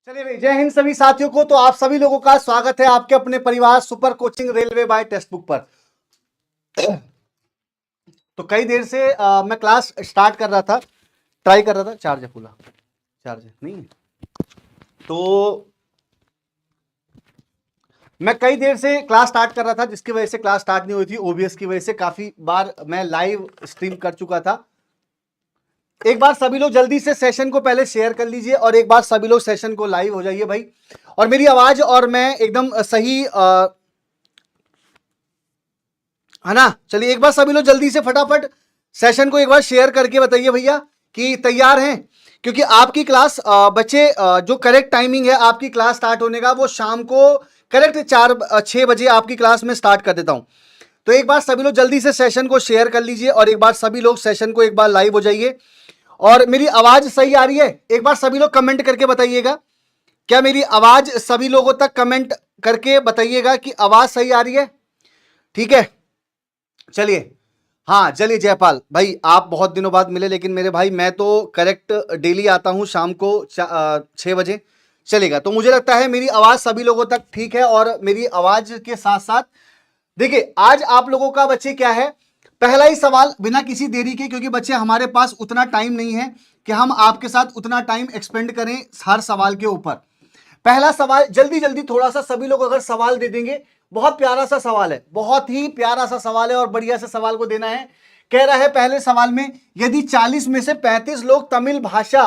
चलिए भाई, जय हिंद सभी साथियों को। तो आप सभी लोगों का स्वागत है आपके अपने परिवार super coaching railway by textbook पर। तो कई देर से मैं क्लास स्टार्ट कर रहा था, ट्राई कर रहा था। चार्ज है, फुला चार्ज है नहीं। तो मैं कई देर से क्लास स्टार्ट कर रहा था, जिसकी वजह से क्लास स्टार्ट नहीं हुई थी। ओबीएस की वजह से काफी बार मैं लाइव स्ट्रीम कर चुका था। एक बार सभी लोग जल्दी से सेशन को पहले शेयर कर लीजिए और एक बार सभी लोग सेशन को लाइव हो जाइए भाई। और मेरी आवाज और मैं एकदम सही है ना। चलिए एक बार सभी लोग जल्दी से फटाफट सेशन को एक बार शेयर करके बताइए भैया कि तैयार हैं, क्योंकि आपकी क्लास बच्चे जो करेक्ट टाइमिंग है आपकी क्लास स्टार्ट होने का, वो शाम को करेक्ट 6 बजे आपकी क्लास में स्टार्ट कर देता हूं। तो एक बार सभी लोग जल्दी से सेशन को शेयर कर लीजिए और एक बार सभी लोग सेशन को एक बार लाइव हो जाइए। और मेरी आवाज सही आ रही है? एक बार सभी लोग कमेंट करके बताइएगा, क्या मेरी आवाज सभी लोगों तक कमेंट करके बताइएगा कि आवाज सही आ रही है। ठीक है, चलिए। हाँ चलिए जयपाल भाई, आप बहुत दिनों बाद मिले, लेकिन मेरे भाई मैं तो करेक्ट डेली आता हूं शाम को 6 बजे। चलेगा, तो मुझे लगता है मेरी आवाज सभी लोगों तक ठीक है। और मेरी आवाज के साथ साथ देखिए, आज आप लोगों का बच्चे क्या है, पहला ही सवाल बिना किसी देरी के, क्योंकि बच्चे हमारे पास उतना टाइम नहीं है कि हम आपके साथ उतना टाइम एक्सपेंड करें हर सवाल के ऊपर। पहला सवाल जल्दी जल्दी थोड़ा सा सभी लोग अगर सवाल दे देंगे। बहुत प्यारा सा सवाल है, बहुत ही प्यारा सा सवाल है और बढ़िया से सवाल को देना है। कह रहा है पहले सवाल में, यदि 40 में से 35 लोग तमिल भाषा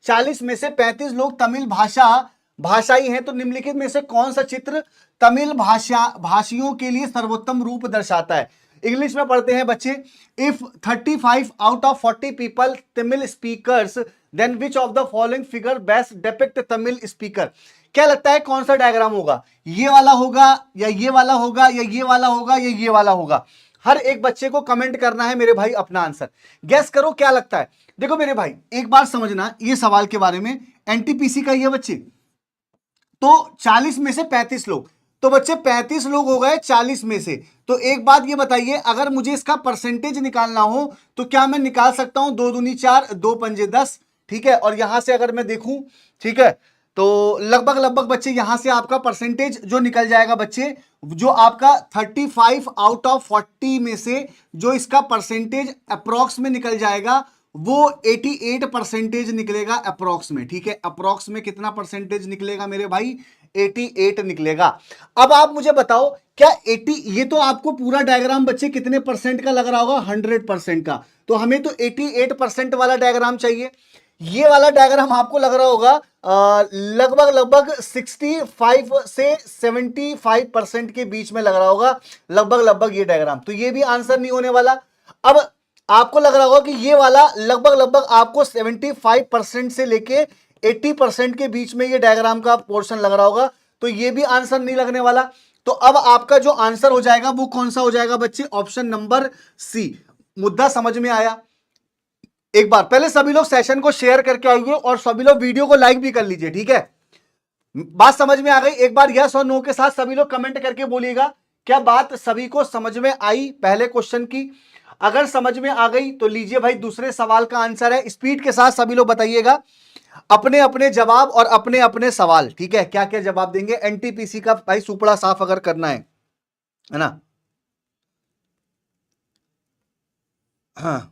40 में से 35 लोग तमिल भाषाई हैं, तो निम्नलिखित में से कौन सा चित्र तमिल भाषियों के लिए सर्वोत्तम रूप दर्शाता है। इंग्लिश में पढ़ते हैं बच्चे। If 35 out of 40 people Tamil speakers, then which of the following figure best depict Tamil speaker. क्या लगता है कौन सा डायग्राम होगा? ये वाला होगा या ये वाला होगा या ये वाला होगा या ये वाला होगा? हर एक बच्चे को कमेंट करना है मेरे भाई अपना आंसर। गैस करो क्या लगता है। देखो मेरे भाई, एक बार समझना ये सवाल के बारे में, एनटीपीसी का ही है बच्चे। तो 40 में से 35 लोग, तो बच्चे 35 लोग हो गए 40 में से। तो एक बात ये बताइए, अगर मुझे इसका परसेंटेज निकालना हो तो क्या मैं निकाल सकता हूं? 2 दूनी 4, 2 पंजे 10। ठीक है, और यहां से अगर मैं देखूं, ठीक है, तो लगभग लगभग बच्चे यहां से आपका परसेंटेज जो निकल जाएगा बच्चे, जो आपका 35 आउट ऑफ 40 में से जो इसका परसेंटेज अप्रोक्स में निकल जाएगा, वो 88 परसेंटेज निकलेगा अप्रोक्स में। ठीक है, अप्रोक्स में कितना परसेंटेज निकलेगा मेरे भाई? 88 निकलेगा। अब आप मुझे बताओ, क्या 80, ये तो आपको पूरा डायग्राम बच्चे कितने परसेंट का लग रहा होगा? 100% का। तो हमें तो 88% वाला डायग्राम चाहिए। ये वाला डायग्राम आपको लग रहा होगा लगभग लगभग 65 से 75% के बीच में लग रहा होगा, लगभग लगभग ये डायग्राम। तो ये भी आंसर नहीं होने वाला। अब आपको लग रहा होगा कि ये वाला लगभग लगभग आपको 75% से लेके 80% के बीच में ये डायग्राम का पोर्शन लग रहा होगा, तो ये भी आंसर नहीं लगने वाला। तो अब आपका जो आंसर हो जाएगा वो कौन सा हो जाएगा बच्चे? Option number c. मुद्दा समझ में आया? एक बार पहले सभी लोग सेशन को शेयर करके आइए और सभी लोग वीडियो को लाइक भी कर लीजिए। ठीक है, बात समझ में आ गई? एक बार यस और नो के साथ सभी लोग कमेंट करके बोलिएगा, क्या बात सभी को समझ में आई पहले क्वेश्चन की? अगर समझ में आ गई तो लीजिए भाई, दूसरे सवाल का आंसर है। स्पीड के साथ सभी लोग बताइएगा अपने अपने जवाब और अपने अपने सवाल। ठीक है, क्या क्या जवाब देंगे? एनटीपीसी का भाई सुपड़ा साफ अगर करना है ना। हाँ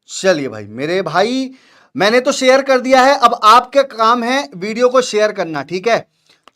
चलिए भाई, मेरे भाई मैंने तो शेयर कर दिया है, अब आपका काम है वीडियो को शेयर करना। ठीक है,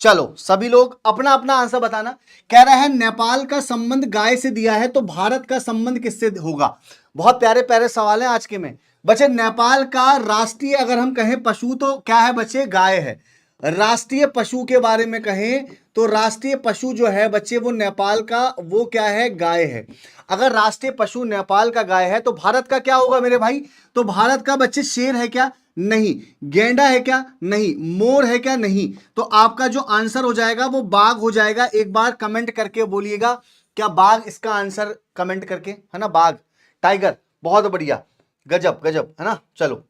चलो सभी लोग अपना अपना आंसर बताना। कह रहा है नेपाल का संबंध गाय से दिया है, तो भारत का संबंध किससे होगा? बहुत प्यारे प्यारे सवाल हैं आज के में बच्चे। नेपाल का राष्ट्रीय अगर हम कहें पशु तो क्या है बच्चे? गाय है। राष्ट्रीय पशु के बारे में कहें तो राष्ट्रीय पशु जो है बच्चे वो नेपाल का वो क्या है? गाय है। अगर राष्ट्रीय पशु नेपाल का गाय है तो भारत का क्या होगा मेरे भाई? तो भारत का बच्चे शेर है क्या? नहीं। गेंडा है क्या? नहीं। मोर है क्या? नहीं। तो आपका जो आंसर हो जाएगा वो बाघ हो जाएगा। एक बार कमेंट करके बोलिएगा, क्या बाघ इसका आंसर? कमेंट करके, है ना, बाघ, टाइगर। बहुत बढ़िया, गजब गजब, है ना। चलो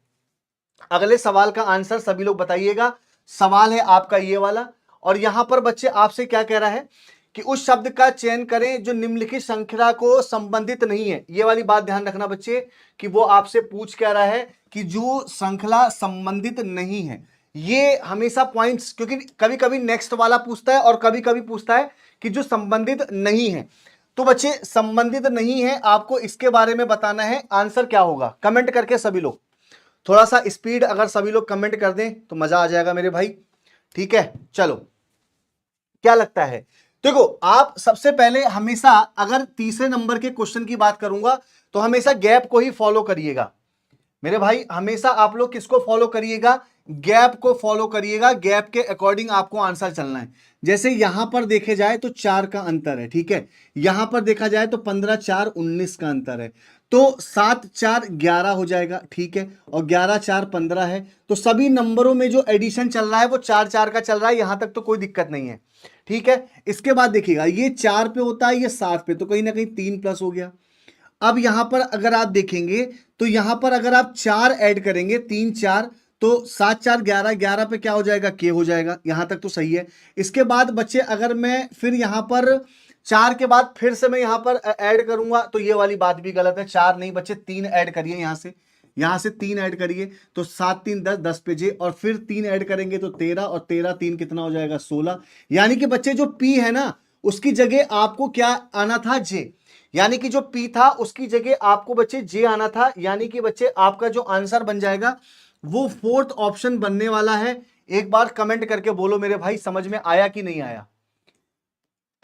अगले सवाल का आंसर सभी लोग बताइएगा। सवाल है आपका ये वाला, और यहां पर बच्चे आपसे क्या कह रहा है कि उस शब्द का चयन करें जो निम्नलिखित श्रृंखला को संबंधित नहीं है। ये वाली बात ध्यान रखना बच्चे कि वो आपसे पूछ क्या रहा है कि जो श्रृंखला संबंधित नहीं है। ये हमेशा पॉइंट्स, क्योंकि कभी कभी नेक्स्ट वाला पूछता है और कभी कभी पूछता है कि जो संबंधित नहीं है। तो बच्चे संबंधित नहीं है, आपको इसके बारे में बताना है। आंसर क्या होगा कमेंट करके सभी लोग, थोड़ा सा स्पीड अगर सभी लोग कमेंट कर दें तो मजा आ जाएगा मेरे भाई। ठीक है, चलो क्या लगता है। देखो आप सबसे पहले हमेशा, अगर तीसरे नंबर के क्वेश्चन की बात करूंगा तो हमेशा गैप को ही फॉलो करिएगा मेरे भाई। हमेशा आप लोग किसको फॉलो करिएगा, गैप को फॉलो करिएगा। गैप के अकॉर्डिंग आपको आंसर चलना है। जैसे यहां पर देखे जाए तो 4 का अंतर है, ठीक है। यहां पर देखा जाए तो 15 4 19 का अंतर है, तो 7 4 11 हो जाएगा, ठीक है। और 11 4 15 है, तो सभी नंबरों में जो एडिशन चल रहा है वो 4 4 का चल रहा है। यहां तक तो कोई दिक्कत नहीं है, ठीक है। इसके बाद देखिएगा ये 4 पे होता है, ये 7 पे, तो कहीं ना कहीं 3 प्लस हो गया। अब यहां पर अगर आप देखेंगे तो यहां पर अगर आप 4 ऐड करेंगे, 3 4, तो 7 4 11, 11 पे क्या हो जाएगा, के हो जाएगा। यहां तक तो सही है। इसके बाद बच्चे अगर मैं फिर यहां पर 4 के बाद फिर से मैं यहां पर ऐड करूंगा तो ये वाली बात भी गलत है। 4 नहीं बच्चे 3 ऐड करिए, यहां से 3 ऐड करिए तो 7 3 10, 10 पे जे, और फिर 3 ऐड करेंगे तो 13, और 13 3 कितना हो जाएगा 16। यानी कि बच्चे जो पी है ना उसकी जगह आपको क्या आना था, जे। यानी कि जो पी था उसकी जगह आपको बच्चे जे आना था। यानी कि बच्चे आपका जो आंसर बन जाएगा वो 4th ऑप्शन बनने वाला है। एक बार कमेंट करके बोलो मेरे भाई समझ में आया कि नहीं आया।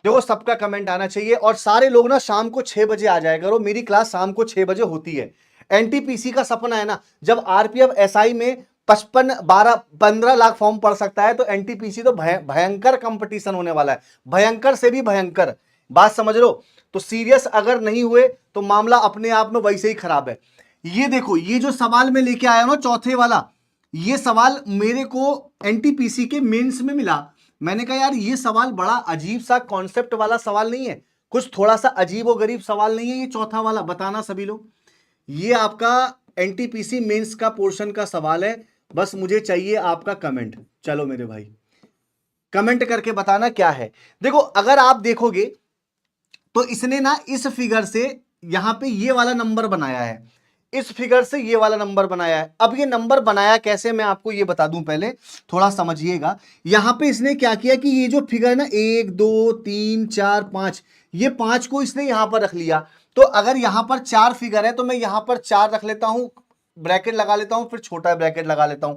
देखो सबका कमेंट आना चाहिए, और सारे लोग ना शाम को 6 बजे आ जाया करो, मेरी क्लास शाम को 6 बजे होती है। एनटीपीसी का सपना है ना, जब आरपीएफ एसआई में 55 12 15 लाख फॉर्म पड़ सकता है, तो एनटीपीसी तो भयंकर कंपटीशन होने वाला है, भयंकर से भी भयंकर। बात समझ लो। तो सीरियस अगर नहीं हुए तो मामला अपने आप में वैसे ही खराब है। ये देखो ये जो सवाल मैं लेके आया हूं चौथे वाला, ये सवाल मेरे को एनटीपीसी के मेंस में मिला। मैंने कहा यार ये सवाल बड़ा अजीब सा कॉन्सेप्ट वाला सवाल नहीं है, कुछ थोड़ा सा अजीब और गरीब सवाल नहीं है ये चौथा वाला। बताना सभी लोग, ये आपका एनटीपीसी मेंस का पोर्शन का सवाल है। बस मुझे चाहिए आपका कमेंट। चलो मेरे भाई कमेंट करके बताना क्या है। देखो अगर आप देखोगे तो इसने ना इस फिगर से यहां पे ये वाला नंबर बनाया है, इस फिगर से ये वाला नंबर बनाया है। अब ये नंबर बनाया कैसे मैं आपको ये बता दूं, पहले थोड़ा समझिएगा। यहां पे इसने क्या किया कि ये जो फिगर ना 1 2 3 4 5, ये 5 को इसने यहां पर रख लिया। तो अगर यहां पर 4 फिगर है तो मैं यहां पर 4 रख लेता हूं, ब्रैकेट लगा लेता हूं, फिर छोटा ब्रैकेट लगा लेता हूं।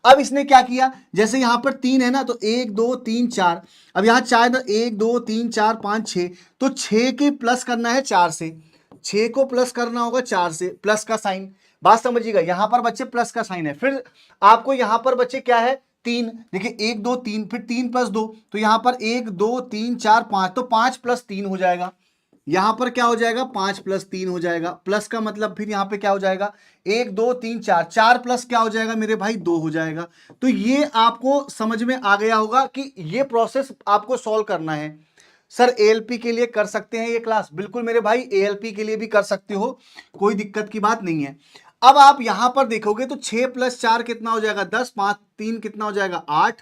अब इसने क्या किया, जैसे यहां पर 3 है ना, तो 1 2 3 4, अब यहां 4 ना, 1 2 3 4 5 6, तो 6 के प्लस करना है 4 से, 6 को प्लस करना होगा 4 से, प्लस का साइन। बात समझिएगा, यहां पर बच्चे प्लस का साइन है। फिर आपको यहां पर बच्चे क्या है, 3, देखिए 1 2 3, फिर 3 प्लस 2, तो यहां पर 1 2 3 4 5, तो 5 प्लस 3 हो जाएगा। यहां पर क्या हो जाएगा, 5 प्लस 3 हो जाएगा। प्लस का मतलब फिर यहां पे क्या हो जाएगा, 1 2 3 4, 4 प्लस क्या हो जाएगा मेरे भाई, 2 हो जाएगा। तो ये आपको समझ में आ गया होगा कि ये प्रोसेस आपको सॉल्व करना है। सर एएलपी के लिए कर सकते हैं ये क्लास, बिल्कुल मेरे भाई एएलपी के लिए भी कर सकते हो, कोई दिक्कत की बात नहीं है। अब आप यहां पर देखोगे तो 6 प्लस 4 कितना हो जाएगा, 10, 5 3 कितना हो जाएगा 8,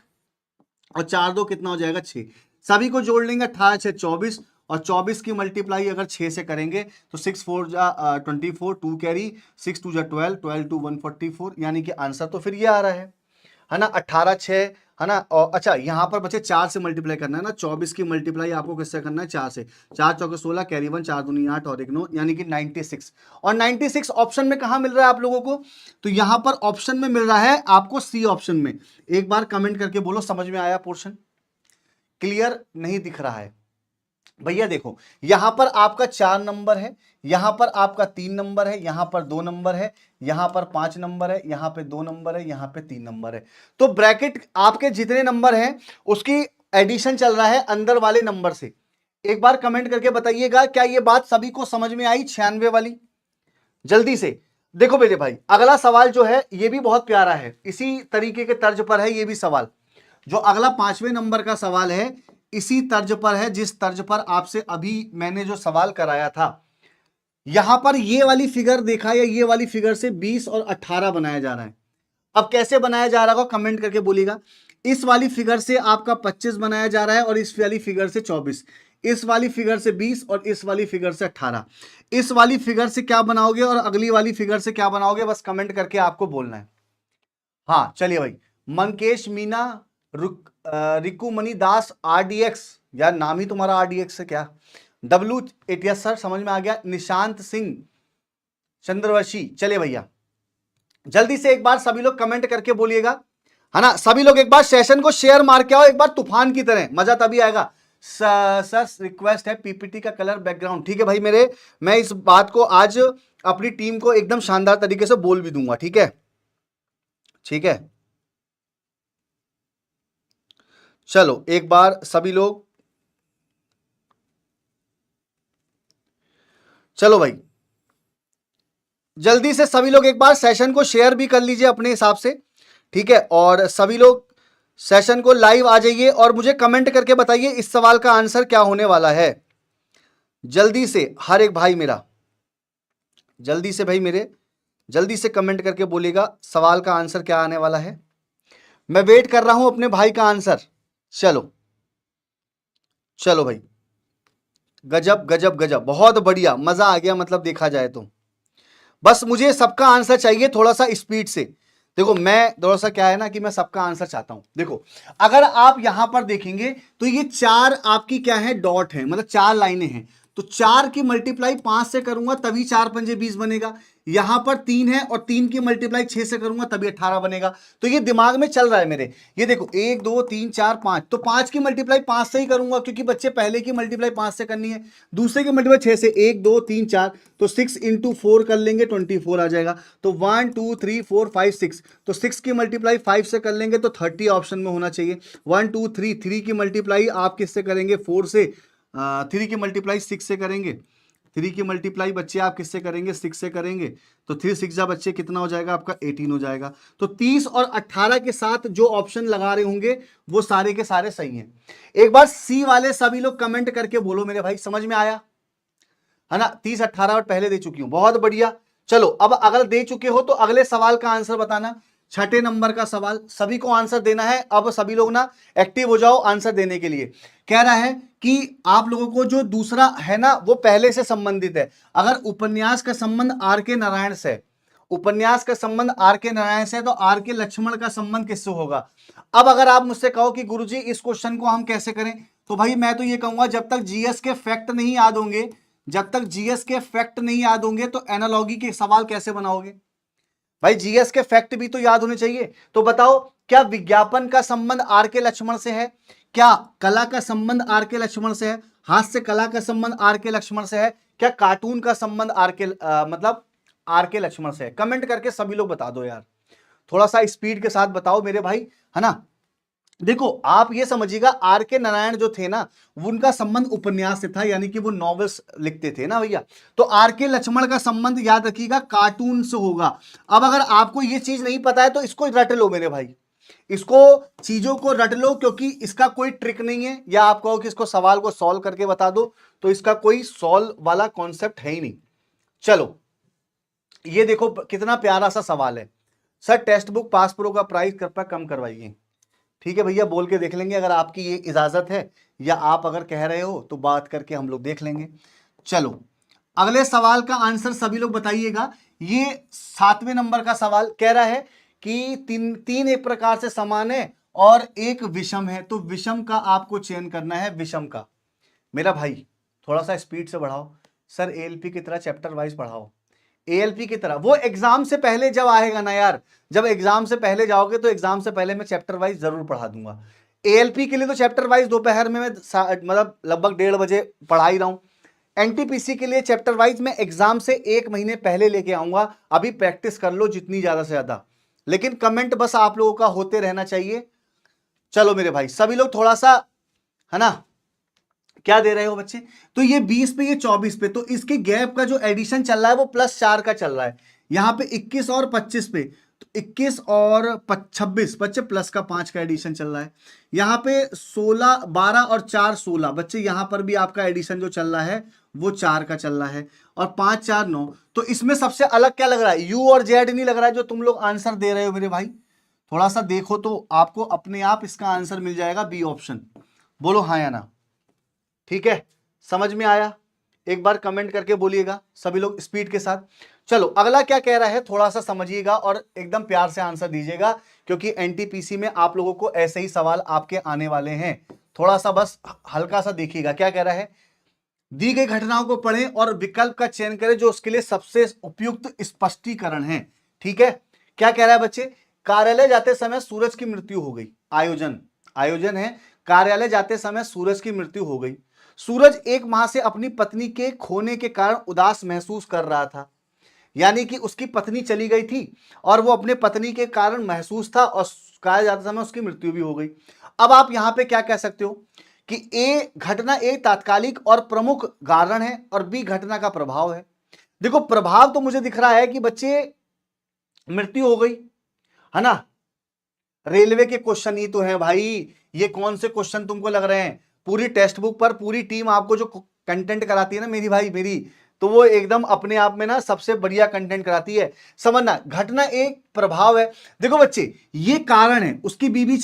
और 4 2 कितना हो जाएगा 6। सभी को जोड़ लेंगे, 18 6 24, और 24 की मल्टीप्लाई अगर 6 से करेंगे तो 6 4 जा 24, 2 कैरी, 6 2 जा 12, 12 2 144, यानी कि आंसर तो फिर ये आ रहा है ना 18 6, है ना। और अच्छा यहां पर बच्चे 4 से मल्टीप्लाई करना है ना, 24 की मल्टीप्लाई आपको किससे करना है, 4 से। 4 चौके 16, कैरी 1, 4 दूनी 8 और 1 9, यानी कि 96। और 96 ऑप्शन में कहां मिल रहा है आप लोगों को, तो यहां पर ऑप्शन में मिल रहा है आपको सी ऑप्शन में। एक बार कमेंट करके बोलो समझ में आया पोर्शन, क्लियर नहीं दिख रहा है भैया। देखो यहां पर आपका 4 नंबर है, यहां पर आपका 3 नंबर है, यहां पर 2 नंबर है, यहां पर 5 नंबर है, यहां पे 2 नंबर है, यहां पे 3 नंबर है। तो ब्रैकेट आपके जितने नंबर हैं उसकी एडिशन चल रहा है अंदर वाले नंबर से। एक बार कमेंट करके बताइएगा क्या ये बात सभी को समझ में आई 96 वाली, जल्दी से। देखो मेरे भाई अगला सवाल जो है ये भी बहुत प्यारा है, इसी तरीके के तर्ज पर है ये भी सवाल। जो अगला 5वें नंबर का सवाल है इसी तर्ज पर है जिस तर्ज पर आपसे अभी मैंने जो सवाल कराया था। यहां पर ये वाली फिगर देखा या ये वाली फिगर से 20 और 18 बनाया जा रहा है। अब कैसे बनाया जा रहा होगा कमेंट करके बोलिएगा। इस वाली फिगर से आपका 25 बनाया जा रहा है और इस वाली फिगर से 24। इस वाली फिगर से 20 और इस वाली फिगर से 18। इस वाली फिगर से क्या बनाओगे और अगली वाली फिगर से क्या बनाओगे, बस कमेंट करके आपको बोलना है। हाँ चलिए भाई, मंकेश मीना, रिकुमणि दास, RDX, यार नाम ही तुम्हारा RDX है क्या, W8, सर समझ में आ गया, निशांत सिंह चंद्रवंशी। चलिए भैया जल्दी से एक बार सभी लोग कमेंट करके बोलिएगा, है ना। सभी लोग एक बार सेशन को शेयर मार के आओ एक बार तूफान की तरह, मजा तभी आएगा। सर रिक्वेस्ट है पीपीटी का कलर बैकग्राउंड, ठीक है भाई मेरे, मैं इस बात को आज अपनी टीम को एकदम शानदार तरीके से बोल भी दूंगा, ठीक है, ठीक है। चलो एक बार सभी लोग, चलो भाई जल्दी से सभी लोग एक बार सेशन को शेयर भी कर लीजिए अपने हिसाब से, ठीक है। और सभी लोग सेशन को लाइव आ जाइए और मुझे कमेंट करके बताइए इस सवाल का आंसर क्या होने वाला है। जल्दी से हर एक भाई मेरा, जल्दी से भाई मेरे, जल्दी से कमेंट करके बोलिएगा सवाल का आंसर क्या आने वाला है। मैं वेट कर रहा हूं अपने भाई का आंसर। चलो चलो भाई, गजब गजब गजब, बहुत बढ़िया, मजा आ गया मतलब देखा जाए तो। बस मुझे सबका आंसर चाहिए थोड़ा सा स्पीड से। देखो मैं थोड़ा सा क्या है ना कि मैं सबका आंसर चाहता हूं। देखो अगर आप यहां पर देखेंगे तो ये 4 आपकी क्या है, डॉट है, मतलब 4 लाइनें हैं, तो 4 की मल्टीप्लाई 5 से करूंगा तभी 4 पंजे 20 बनेगा। यहां पर 3 है और 3 की मल्टीप्लाई 6 से करूंगा तभी 18 बनेगा। तो ये दिमाग में चल रहा है मेरे, ये देखो 1 2 3 4 5, तो 5 की मल्टीप्लाई 5 से ही करूंगा क्योंकि बच्चे पहले की मल्टीप्लाई 5 से करनी है, दूसरे की मल्टीप्लाई 6 से, 1 2 3 4, तो 6 इंटू 4 कर लेंगे 24 आ जाएगा। तो 1 2 3 4 5 6, तो 6 की मल्टीप्लाई 5 से कर लेंगे तो 30 ऑप्शन में होना चाहिए। 1 2 3, 3 की मल्टीप्लाई आप किससे करेंगे, 4 से, 3 की मल्टीप्लाई 6 से करेंगे, 3 की मल्टीप्लाई बच्चे आप किससे करेंगे, 6 से करेंगे, तो 3 6 जा बच्चे कितना हो जाएगा आपका, 18 हो जाएगा। तो 30 और 18 के साथ जो ऑप्शन लगा रहे होंगे वो सारे के सारे सही हैं। एक बार सी वाले सभी लोग कमेंट करके बोलो मेरे भाई, समझ में आया है ना। 30 18 और पहले दे चुकी हूं, बहुत बढ़िया। चलो अब अगर दे चुके हो तो अगले सवाल का आंसर बताना। छठे नंबर का सवाल सभी को आंसर देना है। अब सभी लोग ना एक्टिव हो जाओ आंसर देने के लिए। कह रहा है कि आप लोगों को जो दूसरा है ना वो पहले से संबंधित है। अगर उपन्यास का संबंध आर के नारायण से, उपन्यास का संबंध आर के नारायण से, तो आर के लक्ष्मण का संबंध किससे होगा। अब अगर आप मुझसे कहो कि गुरुजी इस क्वेश्चन को हम कैसे करें, तो भाई मैं तो ये कहूंगा जब तक जीएस के फैक्ट नहीं याद होंगे, जब तक जीएस के फैक्ट नहीं याद होंगे तो एनालॉगी के सवाल कैसे बनाओगे। भाई जीएस के फैक्ट भी तो याद होने चाहिए। तो बताओ क्या विज्ञापन का संबंध आर के लक्ष्मण से है, क्या कला का संबंध आर के लक्ष्मण से है, हास्य कला का संबंध आर के लक्ष्मण से है, क्या कार्टून का संबंध आर के मतलब आर के लक्ष्मण से है। कमेंट करके सभी लोग बता दो यार, थोड़ा सा स्पीड के साथ बताओ मेरे भाई, है ना। देखो आप ये समझिएगा आर के नारायण जो थे ना उनका संबंध उपन्यास से था, यानी कि वो नॉवेल्स लिखते थे ना भैया। तो आर के लक्ष्मण का संबंध याद रखिएगा कार्टून से होगा। अब अगर आपको ये चीज नहीं पता है तो इसको रट लो मेरे भाई, इसको चीजों को रट लो, क्योंकि इसका कोई ट्रिक नहीं है। या आप कहो कि इसको सवाल को सॉल्व करके बता दो, तो इसका कोई सॉल्व वाला कॉन्सेप्ट है ही नहीं। चलो ये देखो कितना प्यारा सा सवाल है। Sir text book pass pro का प्राइस कृपया कम करवाइए। ठीक है भैया बोल के देख लेंगे, अगर आपकी ये इजाजत है या आप अगर कह रहे हो तो बात करके हम लोग देख लेंगे। चलो अगले सवाल का आंसर सभी लोग बताइएगा। ये 7वें नंबर का सवाल कह रहा है कि तीन एक प्रकार से समान है और एक विषम है, तो विषम का आपको चयन करना है, विषम का। मेरा भाई थोड़ा सा स्पीड से बढ़ाओ सर, एएलपी की तरह चैप्टर वाइज पढ़ाओ। एएलपी की तरह वो एग्जाम से पहले जब आएगा ना यार, जब एग्जाम से पहले जाओगे तो एग्जाम से पहले मैं चैप्टर वाइज जरूर पढ़ा दूंगा। एएलपी के लिए तो चैप्टर वाइज दोपहर में मैं मतलब लगभग 1:30 बजे पढ़ा ही रहा हूं। एनटीपीसी के लिए चैप्टर वाइज मैं एग्जाम से 1 महीने पहले लेके आऊंगा। अभी प्रैक्टिस कर लो जितनी ज्यादा से ज्यादा, लेकिन कमेंट बस आप लोगों का होते रहना चाहिए। चलो मेरे भाई सभी लोग थोड़ा सा, है ना, क्या दे रहे हो बच्चे, तो ये 20 पे ये 24 पे, तो इसके गैप का जो एडिशन चल रहा है वो +4 का चल रहा है। यहां पे 21 और 25 पे, तो 21 और 26 बच्चे प्लस का 5 का एडिशन चल रहा है। यहाँ पे 16 12 और 4 16 बच्चे, यहां पर भी आपका एडिशन जो चल रहा है वो 4 का चल रहा है, और 5 4 9। तो इसमें सबसे अलग क्या लग रहा है, यू और जेड नहीं लग रहा है जो तुम लोग आंसर दे रहे हो मेरे भाई। थोड़ा सा देखो तो आपको अपने आप इसका आंसर मिल जाएगा, बी ऑप्शन। बोलो हाँ या ना, ठीक है। समझ में आया? एक बार कमेंट करके बोलिएगा सभी लोग स्पीड के साथ। चलो अगला क्या कह रहा है थोड़ा सा समझिएगा और एकदम प्यार से आंसर दीजिएगा, क्योंकि एनटीपीसी में आप लोगों को ऐसे ही सवाल आपके आने वाले हैं। थोड़ा सा बस हल्का सा देखिएगा क्या कह रहा है। दी गई घटनाओं को पढ़ें और विकल्प का चयन करें जो उसके लिए सबसे उपयुक्त स्पष्टीकरण है। ठीक है, क्या कह रहा है बच्चे? कार्यालय जाते समय सूरज की मृत्यु हो गई। आयोजन है, कार्यालय जाते समय सूरज की मृत्यु हो गई। सूरज 1 माह से अपनी पत्नी के खोने के कारण उदास महसूस कर रहा था, यानी कि उसकी पत्नी चली गई थी और वो अपने पत्नी के कारण महसूस था और कार्यालय जाते समय उसकी मृत्यु भी हो गई। अब आप यहां पे क्या कह सकते हो कि ए घटना ए तात्कालिक और प्रमुख कारण है और बी घटना का प्रभाव है। देखो प्रभाव तो मुझे दिख रहा है कि बच्चे मृत्यु हो गई है ना। रेलवे के क्वेश्चन ही तो है भाई, ये कौन से क्वेश्चन तुमको लग रहे हैं? पूरी टेक्स्ट बुक पर पूरी टीम आपको जो कंटेंट कराती है ना मेरी भाई मेरी, तो वो एकदम अपने आप में ना सबसे बढ़िया कंटेंट कराती है। समझना, घटना एक प्रभाव है। देखो बच्चे ये कारण है, उसकी बीवी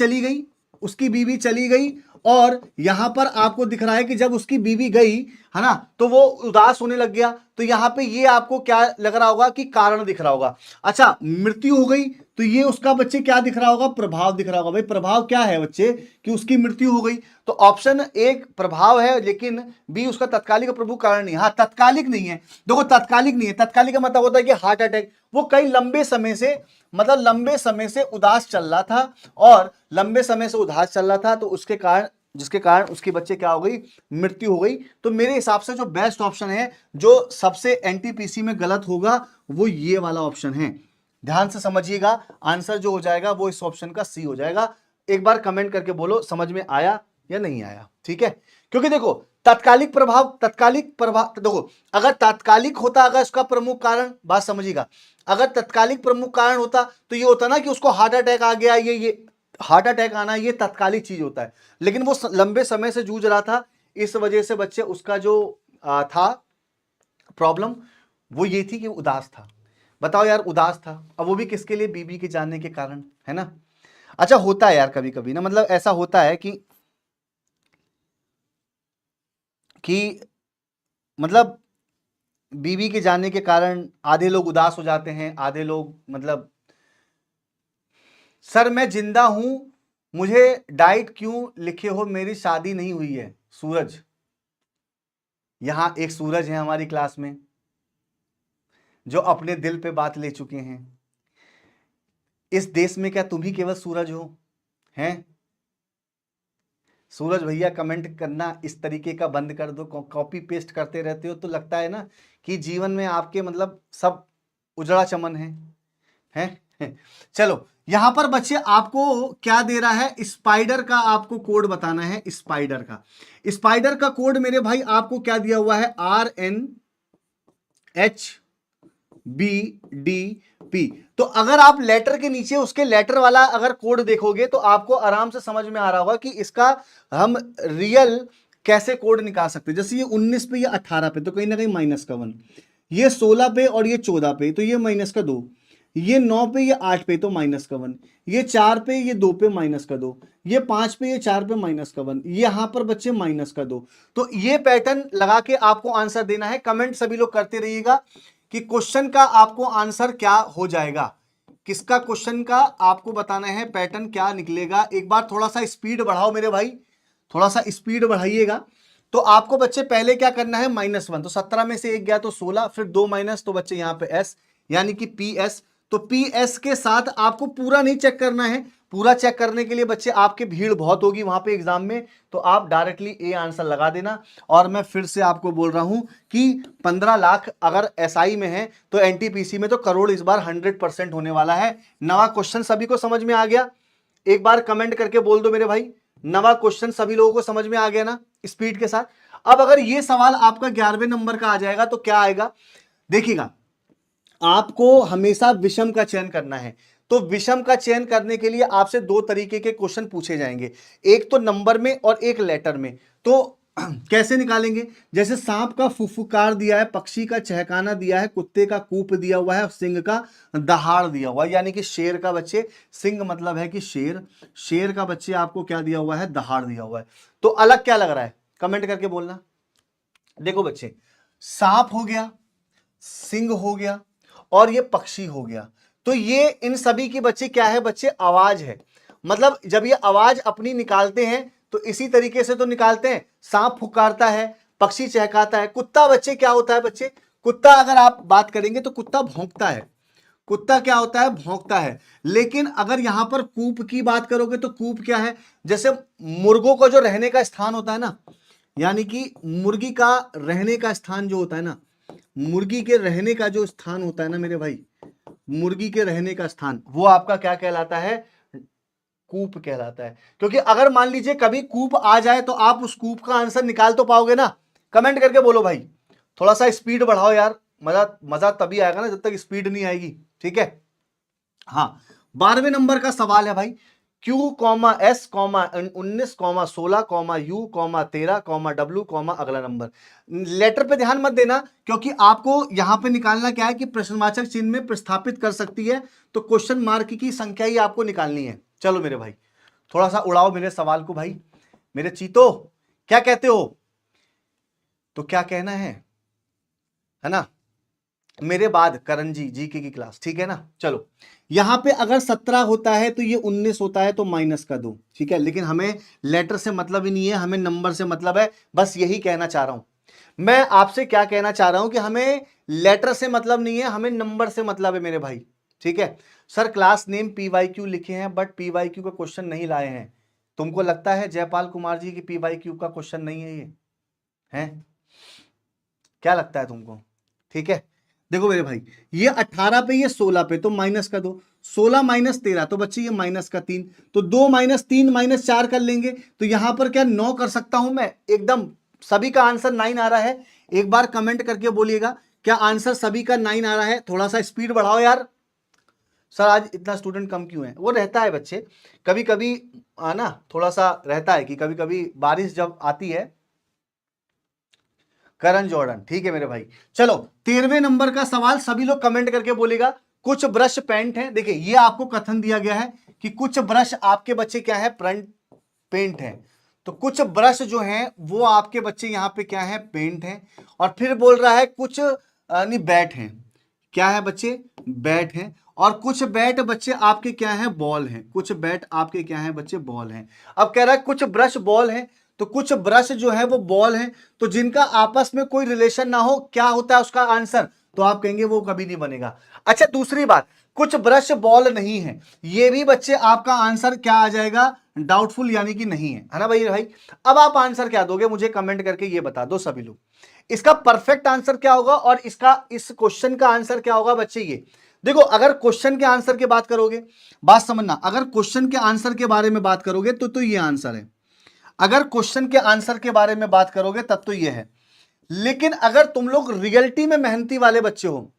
चली गई और यहां पर आपको दिख रहा है कि जब उसकी बीवी गई है ना तो वो उदास होने लग गया, तो यहां पे ये आपको क्या लग रहा होगा कि कारण दिख रहा होगा। अच्छा मृत्यु हो गई तो ये उसका बच्चे क्या दिख रहा होगा? प्रभाव दिख रहा होगा। भाई प्रभाव क्या है बच्चे? कि उसकी मृत्यु हो गई। तो ऑप्शन एक प्रभाव है, लेकिन बी उसका तत्कालिक प्रभु कारण नहीं। हाँ तत्कालिक नहीं है, देखो तत्कालिक नहीं है। तत्कालिक का मतलब होता है कि हार्ट अटैक, वो कई लंबे समय से उदास चल रहा था और लंबे समय से उदास चल रहा था तो उसके कारण जिसके कारण उसके बच्चे क्या हो गई? मृत्यु हो गई। तो मेरे हिसाब से जो बेस्ट ऑप्शन है, जो सबसे एनटीपीसी में गलत होगा, वो ये वाला ऑप्शन है। ध्यान से समझिएगा, आंसर जो हो जाएगा वो इस ऑप्शन का सी हो जाएगा। एक बार कमेंट करके बोलो समझ में आया या नहीं आया। ठीक है, क्योंकि देखो तात्कालिक प्रभाव देखो अगर तात्कालिक होता, अगर उसका प्रमुख कारण, बात समझिएगा, अगर तात्कालिक प्रमुख कारण होता तो ये होता ना कि उसको हार्ट अटैक आ गया, ये हार्ट अटैक आना ये तात्कालिक चीज होता है, लेकिन वो लंबे समय से जूझ रहा था, इस वजह से बच्चे उसका जो था प्रॉब्लम वो ये थी कि उदास था। बताओ यार, उदास था, अब वो भी किसके लिए? बीबी के जाने के कारण, है ना। अच्छा होता है यार कभी कभी ना, मतलब ऐसा होता है कि मतलब बीवी के जाने के कारण आधे लोग उदास हो जाते हैं, आधे लोग मतलब सर मैं जिंदा हूं, मुझे डाइट क्यों लिखे हो, मेरी शादी नहीं हुई है। सूरज, यहां एक सूरज है हमारी क्लास में जो अपने दिल पे बात ले चुके हैं। इस देश में क्या तुम ही केवल सूरज हो? हैं सूरज भैया, कमेंट करना इस तरीके का बंद कर दो, कॉपी पेस्ट करते रहते हो तो लगता है ना कि जीवन में आपके मतलब सब उजड़ा चमन है। चलो यहां पर बच्चे आपको क्या दे रहा है? स्पाइडर का आपको कोड बताना है। स्पाइडर का कोड मेरे भाई आपको क्या दिया हुआ है? RNHBDP। तो अगर आप लेटर के नीचे उसके लेटर वाला अगर कोड देखोगे तो आपको आराम से समझ में आ रहा होगा कि इसका हम रियल कैसे कोड निकाल सकते हैं। जैसे ये 19 पे, ये 18 पे, तो कहीं ना कहीं -1, ये 16 पे और ये 14 पे तो ये -2, ये 9 पे ये 8 पे तो -1, ये 4 पे ये 2 पे -2, ये 5 पे ये 4 पे -1, यहां पर बच्चे -2। तो ये पैटर्न लगा के आपको आंसर देना है। कमेंट सभी लोग करते रहिएगा कि क्वेश्चन का आपको आंसर क्या हो जाएगा, किसका क्वेश्चन का आपको बताना है, पैटर्न क्या निकलेगा। एक बार थोड़ा सा स्पीड बढ़ाओ मेरे भाई, थोड़ा सा स्पीड बढ़ाइएगा। तो आपको बच्चे पहले क्या करना है? -1, तो 17 में से 1 गया तो 16, फिर 2 माइनस, तो बच्चे यहां पे S यानी कि PS। तो PS के साथ आपको पूरा नहीं चेक करना है, पूरा चेक करने के लिए बच्चे आपकी भीड़ बहुत होगी वहां पे एग्जाम में, तो आप डायरेक्टली ए आंसर लगा देना। और मैं फिर से आपको बोल रहा हूं कि 15 लाख अगर SI में है तो NTPC में तो करोड़ इस बार 100% होने वाला है। नवा क्वेश्चन सभी को समझ में आ गया? एक बार कमेंट करके बोल दो मेरे भाई, नवा क्वेश्चन सभी लोगों को समझ में आ गया ना स्पीड के साथ। अब अगर ये सवाल आपका 11वें नंबर का आ जाएगा तो क्या आएगा? देखिएगा, आपको हमेशा विषम का चयन करना है। तो विषम का चयन करने के लिए आपसे 2 तरीके के क्वेश्चन पूछे जाएंगे, एक तो नंबर में और एक लेटर में। तो कैसे निकालेंगे? जैसे सांप का फुफुकार दिया है, पक्षी का चहकाना दिया है, कुत्ते का कूप दिया हुआ है, सिंह का दहाड़ दिया हुआ है, यानी कि शेर का बच्चे, सिंह मतलब है कि शेर, शेर का बच्चे आपको क्या दिया हुआ है? दहाड़ दिया हुआ है। तो अलग क्या लग रहा है? कमेंट करके बोलना। देखो बच्चे, सांप हो गया, सिंह हो गया और ये पक्षी हो गया। तो ये इन सभी की बच्चे क्या है बच्चे, आवाज है। मतलब जब ये आवाज अपनी निकालते हैं तो इसी तरीके से तो निकालते हैं। सांप फुकारता है, पक्षी चहकाता है, कुत्ता बच्चे क्या होता है बच्चे, कुत्ता अगर आप बात करेंगे तो कुत्ता भौंकता है। कुत्ता क्या होता है, भौंकता है। लेकिन अगर यहां पर कूप की बात करोगे तो कूप क्या है, जैसे मुर्गों को जो रहने का स्थान होता है ना, यानी कि मुर्गी का रहने का स्थान जो होता है ना, मुर्गी के रहने का जो स्थान होता है ना मेरे भाई, मुर्गी के रहने का स्थान, वो आपका क्या कहलाता है, कूप कहलाता है। क्योंकि अगर मान लीजिए कभी कूप आ जाए तो आप उस कूप का आंसर निकाल तो पाओगे ना। कमेंट करके बोलो भाई, थोड़ा सा स्पीड बढ़ाओ यार, मजा मजा तभी आएगा ना जब तक स्पीड नहीं आएगी, ठीक है। हाँ, 12वें नंबर का सवाल है भाई, Q, S, 19, 16, U, 13, W, अगला नंबर। लेटर पे ध्यान मत देना क्योंकि आपको यहां पे निकालना क्या है कि प्रश्नवाचक चिन्ह में प्रस्थापित कर सकती है, तो क्वेश्चन मार्क की संख्या ही आपको निकालनी है। चलो मेरे भाई, थोड़ा सा उड़ाओ मेरे सवाल को भाई, मेरे चीतो, क्या कहते हो, तो क्या कहना है ना। मेरे बाद करण जी जीके की क्लास, ठीक है ना। चलो, यहां पे अगर 17 होता है तो ये 19 होता है तो माइनस का 2, ठीक है। लेकिन हमें लेटर से मतलब ही नहीं है, हमें नंबर से मतलब है। बस यही कहना चाह रहा हूं मैं आपसे, क्या कहना चाह रहा हूं कि हमें लेटर से मतलब नहीं है, हमें नंबर से मतलब है मेरे भाई, ठीक है। सर क्लास नेम PYQ लिखे हैं बट PYQ का क्वेश्चन नहीं लाए हैं। तुमको लगता है जयपाल कुमार जी की PYQ का क्वेश्चन नहीं है ये, है क्या लगता है तुमको, ठीक है। देखो मेरे भाई, ये 18 पे, ये 16 पे, तो माइनस का 2, 16 माइनस 13 तो बच्चे ये माइनस का 3, तो 2 माइनस 3 माइनस 4 कर लेंगे तो यहां पर क्या 9 कर सकता हूं मैं एकदम। सभी का आंसर 9 आ रहा है, एक बार कमेंट करके बोलिएगा क्या आंसर सभी का 9 आ रहा है। थोड़ा सा स्पीड बढ़ाओ यार। सर आज इतना स्टूडेंट कम क्यों है, वो रहता है बच्चे, कभी कभी आना थोड़ा सा रहता है कि कभी कभी बारिश जब आती है। करण जॉर्डन, ठीक है मेरे भाई। चलो 13वें नंबर का सवाल, सभी लोग कमेंट करके बोलेगा, कुछ ब्रश पेंट है। देखिए ये आपको कथन दिया गया है कि कुछ ब्रश आपके बच्चे क्या है, पेंट है। तो कुछ ब्रश जो हैं वो आपके बच्चे यहां पे क्या है, पेंट है। और फिर बोल रहा है कुछ नहीं बैट है, क्या है बच्चे, बैट है। और कुछ बैट बच्चे आपके क्या है, बॉल है। कुछ बैट आपके क्या है बच्चे, बॉल है। अब कह रहा है कुछ ब्रश बॉल है, तो कुछ ब्रश जो है वो बॉल है, तो जिनका आपस में कोई रिलेशन ना हो, क्या होता है उसका आंसर, तो आप कहेंगे वो कभी नहीं बनेगा। अच्छा दूसरी बात, कुछ ब्रश बॉल नहीं है, ये भी बच्चे आपका आंसर क्या आ जाएगा, डाउटफुल, यानी कि नहीं है ना भाई। अब आप आंसर क्या दोगे मुझे कमेंट करके ये बता दो सभी लोग, इसका परफेक्ट आंसर क्या होगा और इसका इस क्वेश्चन का आंसर क्या होगा बच्चे। ये देखो, अगर क्वेश्चन के आंसर की बात करोगे, बात समझना, अगर क्वेश्चन के आंसर के बारे में बात करोगे तो ये आंसर है। अगर क्वेश्चन के आंसर के बारे में बात करोगे तब तो ये है। लेकिन अगर तुम लोग रियलिटी में मेहनती वाले बच्चे हो,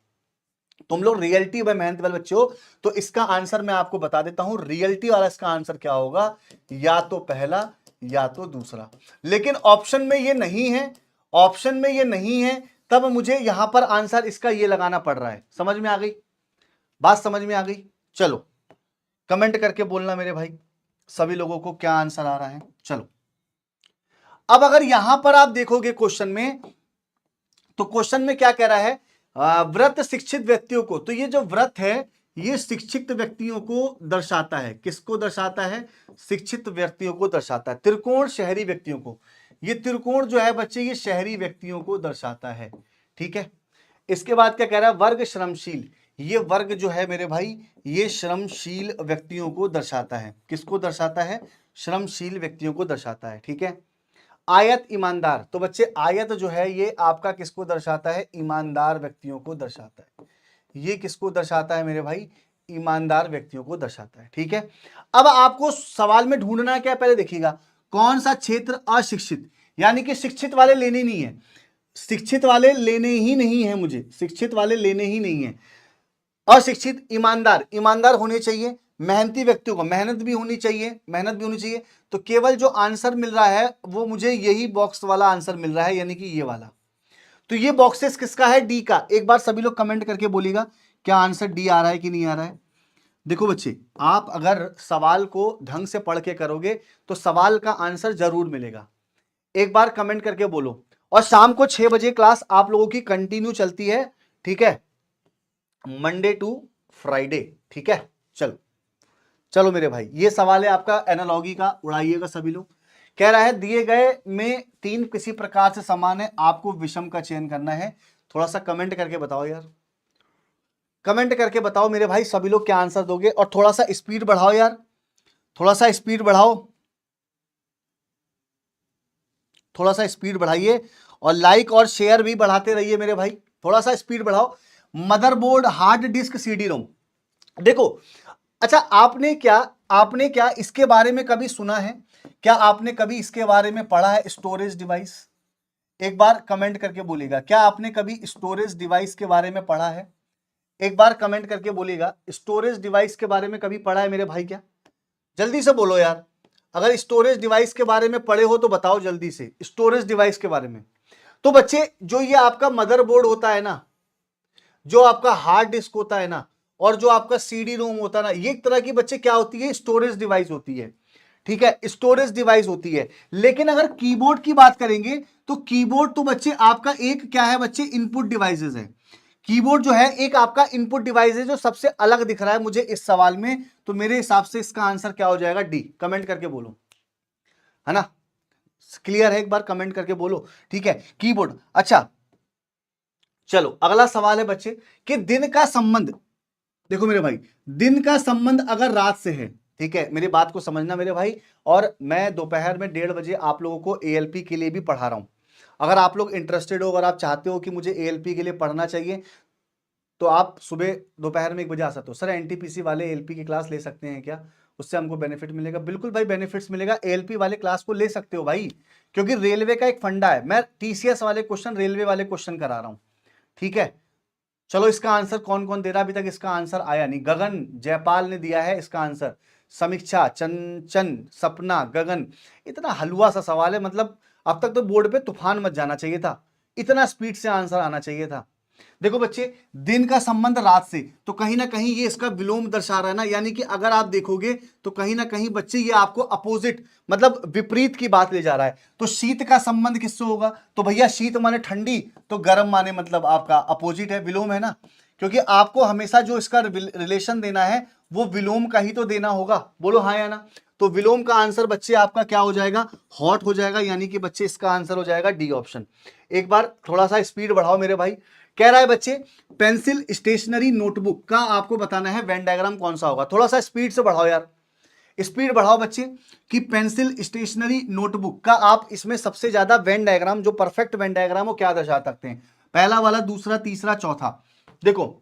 तुम लोग रियलिटी में मेहनत वाले बच्चे हो, तो इसका आंसर मैं आपको बता देता हूं। रियलिटी वाला इसका आंसर क्या होगा, या तो पहला या तो दूसरा। लेकिन ऑप्शन में ये नहीं है, ऑप्शन में ये नहीं है, तब मुझे यहां पर आंसर इसका ये लगाना पड़ रहा है। समझ में आ गई बात, समझ में आ गई। चलो कमेंट करके बोलना मेरे भाई सभी लोगों को क्या आंसर आ रहा है। चलो अब अगर यहां पर आप देखोगे क्वेश्चन में, तो क्वेश्चन में क्या कह रहा है, व्रत शिक्षित व्यक्तियों को, तो ये जो व्रत है ये शिक्षित व्यक्तियों को दर्शाता है। किसको दर्शाता है, शिक्षित व्यक्तियों को दर्शाता है। त्रिकोण शहरी व्यक्तियों को, ये त्रिकोण जो है बच्चे ये शहरी व्यक्तियों को दर्शाता है, ठीक है। इसके बाद क्या कह रहा है, वर्ग श्रमशील, ये वर्ग जो है मेरे भाई ये श्रमशील व्यक्तियों को दर्शाता है। किसको दर्शाता है, श्रमशील व्यक्तियों को दर्शाता है, ठीक है। आयत ईमानदार, तो बच्चे आयत जो है ये आपका किसको दर्शाता है, ईमानदार व्यक्तियों को दर्शाता है। ये किसको दर्शाता है मेरे भाई, ईमानदार व्यक्तियों को दर्शाता है, ठीक है। अब आपको सवाल में ढूंढना क्या, पहले देखिएगा कौन सा क्षेत्र अशिक्षित, यानी कि शिक्षित वाले लेने नहीं है, शिक्षित वाले लेने ही नहीं है, मुझे शिक्षित वाले लेने ही नहीं है। अशिक्षित, ईमानदार, ईमानदार होने चाहिए। मेहनती व्यक्तियों को मेहनत भी होनी चाहिए, मेहनत भी होनी चाहिए। तो केवल जो आंसर मिल रहा है वो मुझे यही बॉक्स वाला आंसर मिल रहा है, यानी कि ये वाला। तो ये बॉक्सेस किसका है, डी का। एक बार सभी लोग कमेंट करके बोलिएगा क्या आंसर डी आ रहा है कि नहीं आ रहा है। देखो बच्चे, आप अगर सवाल को ढंग से पढ़ के करोगे तो सवाल का आंसर जरूर मिलेगा। एक बार कमेंट करके बोलो। और शाम को 6 बजे क्लास आप लोगों की कंटिन्यू चलती है, ठीक है, मंडे टू फ्राइडे, ठीक है। चलो चलो मेरे भाई, ये सवाल है आपका एनालॉगी का, उड़ाइएगा सभी लोग। कह रहा है दिए गए में 3 किसी प्रकार से समान है, आपको विषम का चयन करना है। थोड़ा सा कमेंट करके बताओ यार, कमेंट करके बताओ मेरे भाई सभी लोग क्या आंसर दोगे, और थोड़ा सा स्पीड बढ़ाओ यार, थोड़ा सा स्पीड बढ़ाओ, थोड़ा सा स्पीड बढ़ाइए, और लाइक और शेयर भी बढ़ाते रहिए मेरे भाई, थोड़ा सा स्पीड बढ़ाओ। Motherboard, hard disk, CD ROM, देखो, अच्छा आपने क्या इसके बारे में कभी सुना है? क्या आपने कभी इसके बारे में पढ़ा है? स्टोरेज डिवाइस, एक बार कमेंट करके बोलिएगा, क्या आपने कभी स्टोरेज डिवाइस के बारे में पढ़ा है? एक बार कमेंट करके बोलिएगा, स्टोरेज डिवाइस के बारे में कभी पढ़ा है मेरे भाई? क्या, जल्दी से बोलो यार, अगर स्टोरेज डिवाइस के बारे में पढ़े हो तो बताओ जल्दी से, स्टोरेज डिवाइस के बारे में। तो बच्चे, जो ये आपका मदरबोर्ड होता है ना, जो आपका हार्ड डिस्क होता है ना, और जो आपका सीडी रोम होता है ना, ये एक तरह की बच्चे क्या होती है? स्टोरेज डिवाइस होती है, ठीक है, स्टोरेज डिवाइस होती है। लेकिन अगर कीबोर्ड की बात करेंगे तो कीबोर्ड तो बच्चे आपका एक क्या है बच्चे? इनपुट डिवाइसेस है। कीबोर्ड जो है एक आपका इनपुट डिवाइस है, जो सबसे अलग दिख रहा है मुझे इस सवाल में। तो मेरे हिसाब से इसका आंसर क्या हो जाएगा? डी। कमेंट करके बोलो, है ना, क्लियर है? एक बार कमेंट करके बोलो, ठीक है, कीबोर्ड। अच्छा चलो अगला सवाल है बच्चे कि दिन का संबंध, देखो मेरे भाई, दिन का संबंध अगर रात से है, ठीक है, मेरी बात को समझना मेरे भाई, और मैं दोपहर में 1:30 बजे आप लोगों को एएलपी के लिए भी पढ़ा रहा हूं। अगर आप लोग इंटरेस्टेड हो, अगर आप चाहते हो कि मुझे एएलपी के लिए पढ़ना चाहिए, तो आप सुबह दोपहर में 1 बजे आ सकते हो। सर एनटीपीसी वाले एएलपी की क्लास ले सकते हैं क्या? उससे हमको बेनिफिट मिलेगा? बिल्कुल भाई बेनिफिट्स मिलेगा, एएलपी वाले क्लास को ले सकते हो भाई, क्योंकि रेलवे का एक फंडा है, मैं टीसीएस वाले क्वेश्चन, रेलवे वाले क्वेश्चन करा रहा हूं, ठीक है। चलो इसका आंसर कौन कौन दे रहा है? अभी तक इसका आंसर आया नहीं। गगन जयपाल ने दिया है इसका आंसर, समीक्षा, चंचन, सपना, गगन। इतना हलवा सा सवाल है, मतलब अब तक तो बोर्ड पे तूफान मच जाना चाहिए था, इतना स्पीड से आंसर आना चाहिए था। देखो बच्चे, दिन का संबंध रात से, तो कहीं ना कहीं ये इसका विलोम दर्शा रहा है ना, यानी कि अगर आप देखोगे तो कहीं ना कहीं बच्चे ये आपको अपोजिट, मतलब विपरीत की बात ले जा रहा है। तो शीत का संबंध किससे होगा? तो भैया शीत माने ठंडी, तो गर्म माने मतलब आपका अपोजिट है, विलोम है ना, क्योंकि आपको हमेशा जो इसका रिलेशन देना है वो विलोम का ही तो देना होगा। बोलो हाँ या ना? तो विलोम का आंसर बच्चे आपका क्या हो जाएगा? हॉट हो जाएगा, यानी कि बच्चे इसका आंसर हो जाएगा डी ऑप्शन। एक बार थोड़ा सा स्पीड बढ़ाओ मेरे भाई। कह रहा है बच्चे पेंसिल, स्टेशनरी, नोटबुक का आपको बताना है वेन डायग्राम कौन सा होगा। थोड़ा सा स्पीड से बढ़ाओ यार, स्पीड बढ़ाओ बच्चे, कि पेंसिल, स्टेशनरी, नोटबुक का आप इसमें सबसे ज्यादा वेन डायग्राम, जो परफेक्ट वेन डायग्राम हो, क्या दर्शा सकते हैं? पहला वाला, दूसरा, तीसरा, चौथा। देखो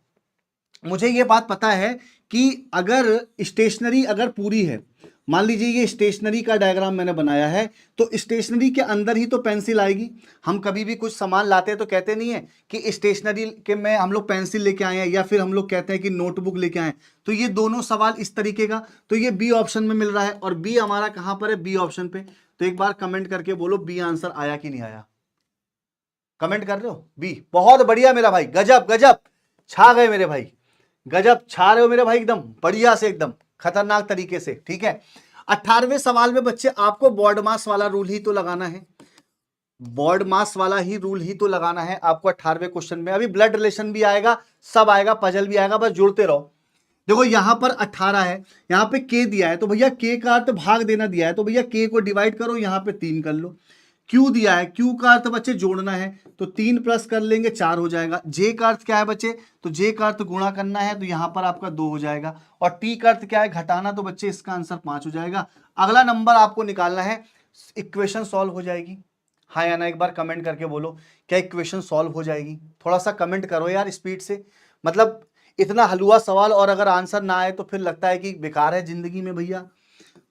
मुझे ये बात पता है कि अगर स्टेशनरी अगर पूरी है, मान लीजिए ये स्टेशनरी का डायग्राम मैंने बनाया है, तो स्टेशनरी के अंदर ही तो पेंसिल आएगी। हम कभी भी कुछ सामान लाते हैं तो कहते नहीं है कि स्टेशनरी के में हम लोग पेंसिल लेके आए हैं, या फिर हम लोग कहते हैं कि नोटबुक लेके आए। तो ये दोनों सवाल इस तरीके का, तो ये बी ऑप्शन में मिल रहा है, और बी हमारा कहां पर है? बी ऑप्शन पे। तो एक बार कमेंट करके बोलो बी आंसर आया कि नहीं आया? कमेंट कर रहे हो? बी, बहुत बढ़िया मेरा भाई, गजब गजब, छा गए मेरे भाई, गजब छा रहे हो मेरे भाई, एकदम बढ़िया से, एकदम खतरनाक तरीके से, ठीक है। 18वें सवाल में बच्चे आपको बॉड मास वाला रूल ही तो लगाना है, बॉड मास वाला ही रूल ही तो लगाना है आपको 18वें क्वेश्चन में। अभी ब्लड रिलेशन भी आएगा, सब आएगा, पजल भी आएगा, बस जुड़ते रहो। देखो यहां पर 18 है, यहां पे k दिया है, तो भैया k का अर्थ भाग देना दिया है, तो भैया k को डिवाइड करो, यहां पे 3 कर लो। q दिया है, q का अर्थ बच्चे जोड़ना है, तो 3 प्लस कर लेंगे 4 हो जाएगा। j का अर्थ क्या है बच्चे? तो j का अर्थ गुणा करना है, तो यहां पर आपका 2 हो जाएगा। और t का अर्थ क्या है? घटाना, तो बच्चे इसका आंसर 5 हो जाएगा। अगला नंबर आपको निकालना है, इक्वेशन सॉल्व हो जाएगी, हाँ या ना? एक बार कमेंट करके बोलो क्या इक्वेशन सॉल्व हो जाएगी? थोड़ा सा कमेंट करो यार स्पीड से, मतलब इतना हलवा सवाल और अगर आंसर ना आए तो फिर लगता है कि बेकार है जिंदगी में भैया।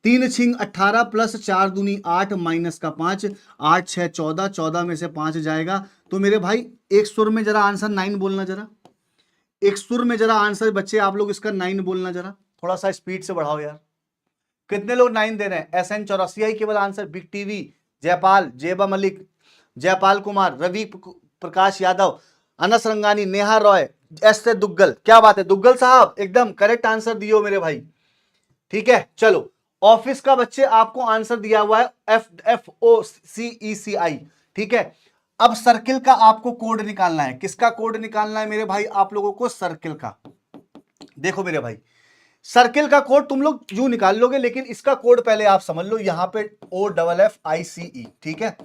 3 छिंग 18 प्लस 4 दूनी 8 माइनस का 5, 8 6 14, 14 में से 5 जाएगा। तो मेरे भाई एक सुर में जरा आंसर 9 बोलना, जरा एक सुर में जरा आंसर बच्चे आप लोग इसका 9 बोलना, जरा थोड़ा सा स्पीड से बढ़ाओ यार। कितने लोग 9 दे रहे हैं? SN चौरसिया केवल आंसर, बिग टीवी, जयपाल, जेबा मलिक, जयपाल कुमार, रवि प्रकाश यादव, अनस रंगानी, नेहा रॉय, एस से दुग्गल। क्या बात है दुग्गल साहब, एकदम करेक्ट आंसर दियो मेरे भाई, ठीक है। चलो ऑफिस का बच्चे आपको आंसर दिया हुआ है FOCECI, ठीक है। अब सर्किल का आपको कोड निकालना है। किसका कोड निकालना है मेरे भाई आप लोगों को? सर्किल का। देखो मेरे भाई, सर्किल का कोड तुम लोग यूं निकाल लोगे, लेकिन इसका कोड पहले आप समझ लो। यहां पे OFFICE, ठीक है।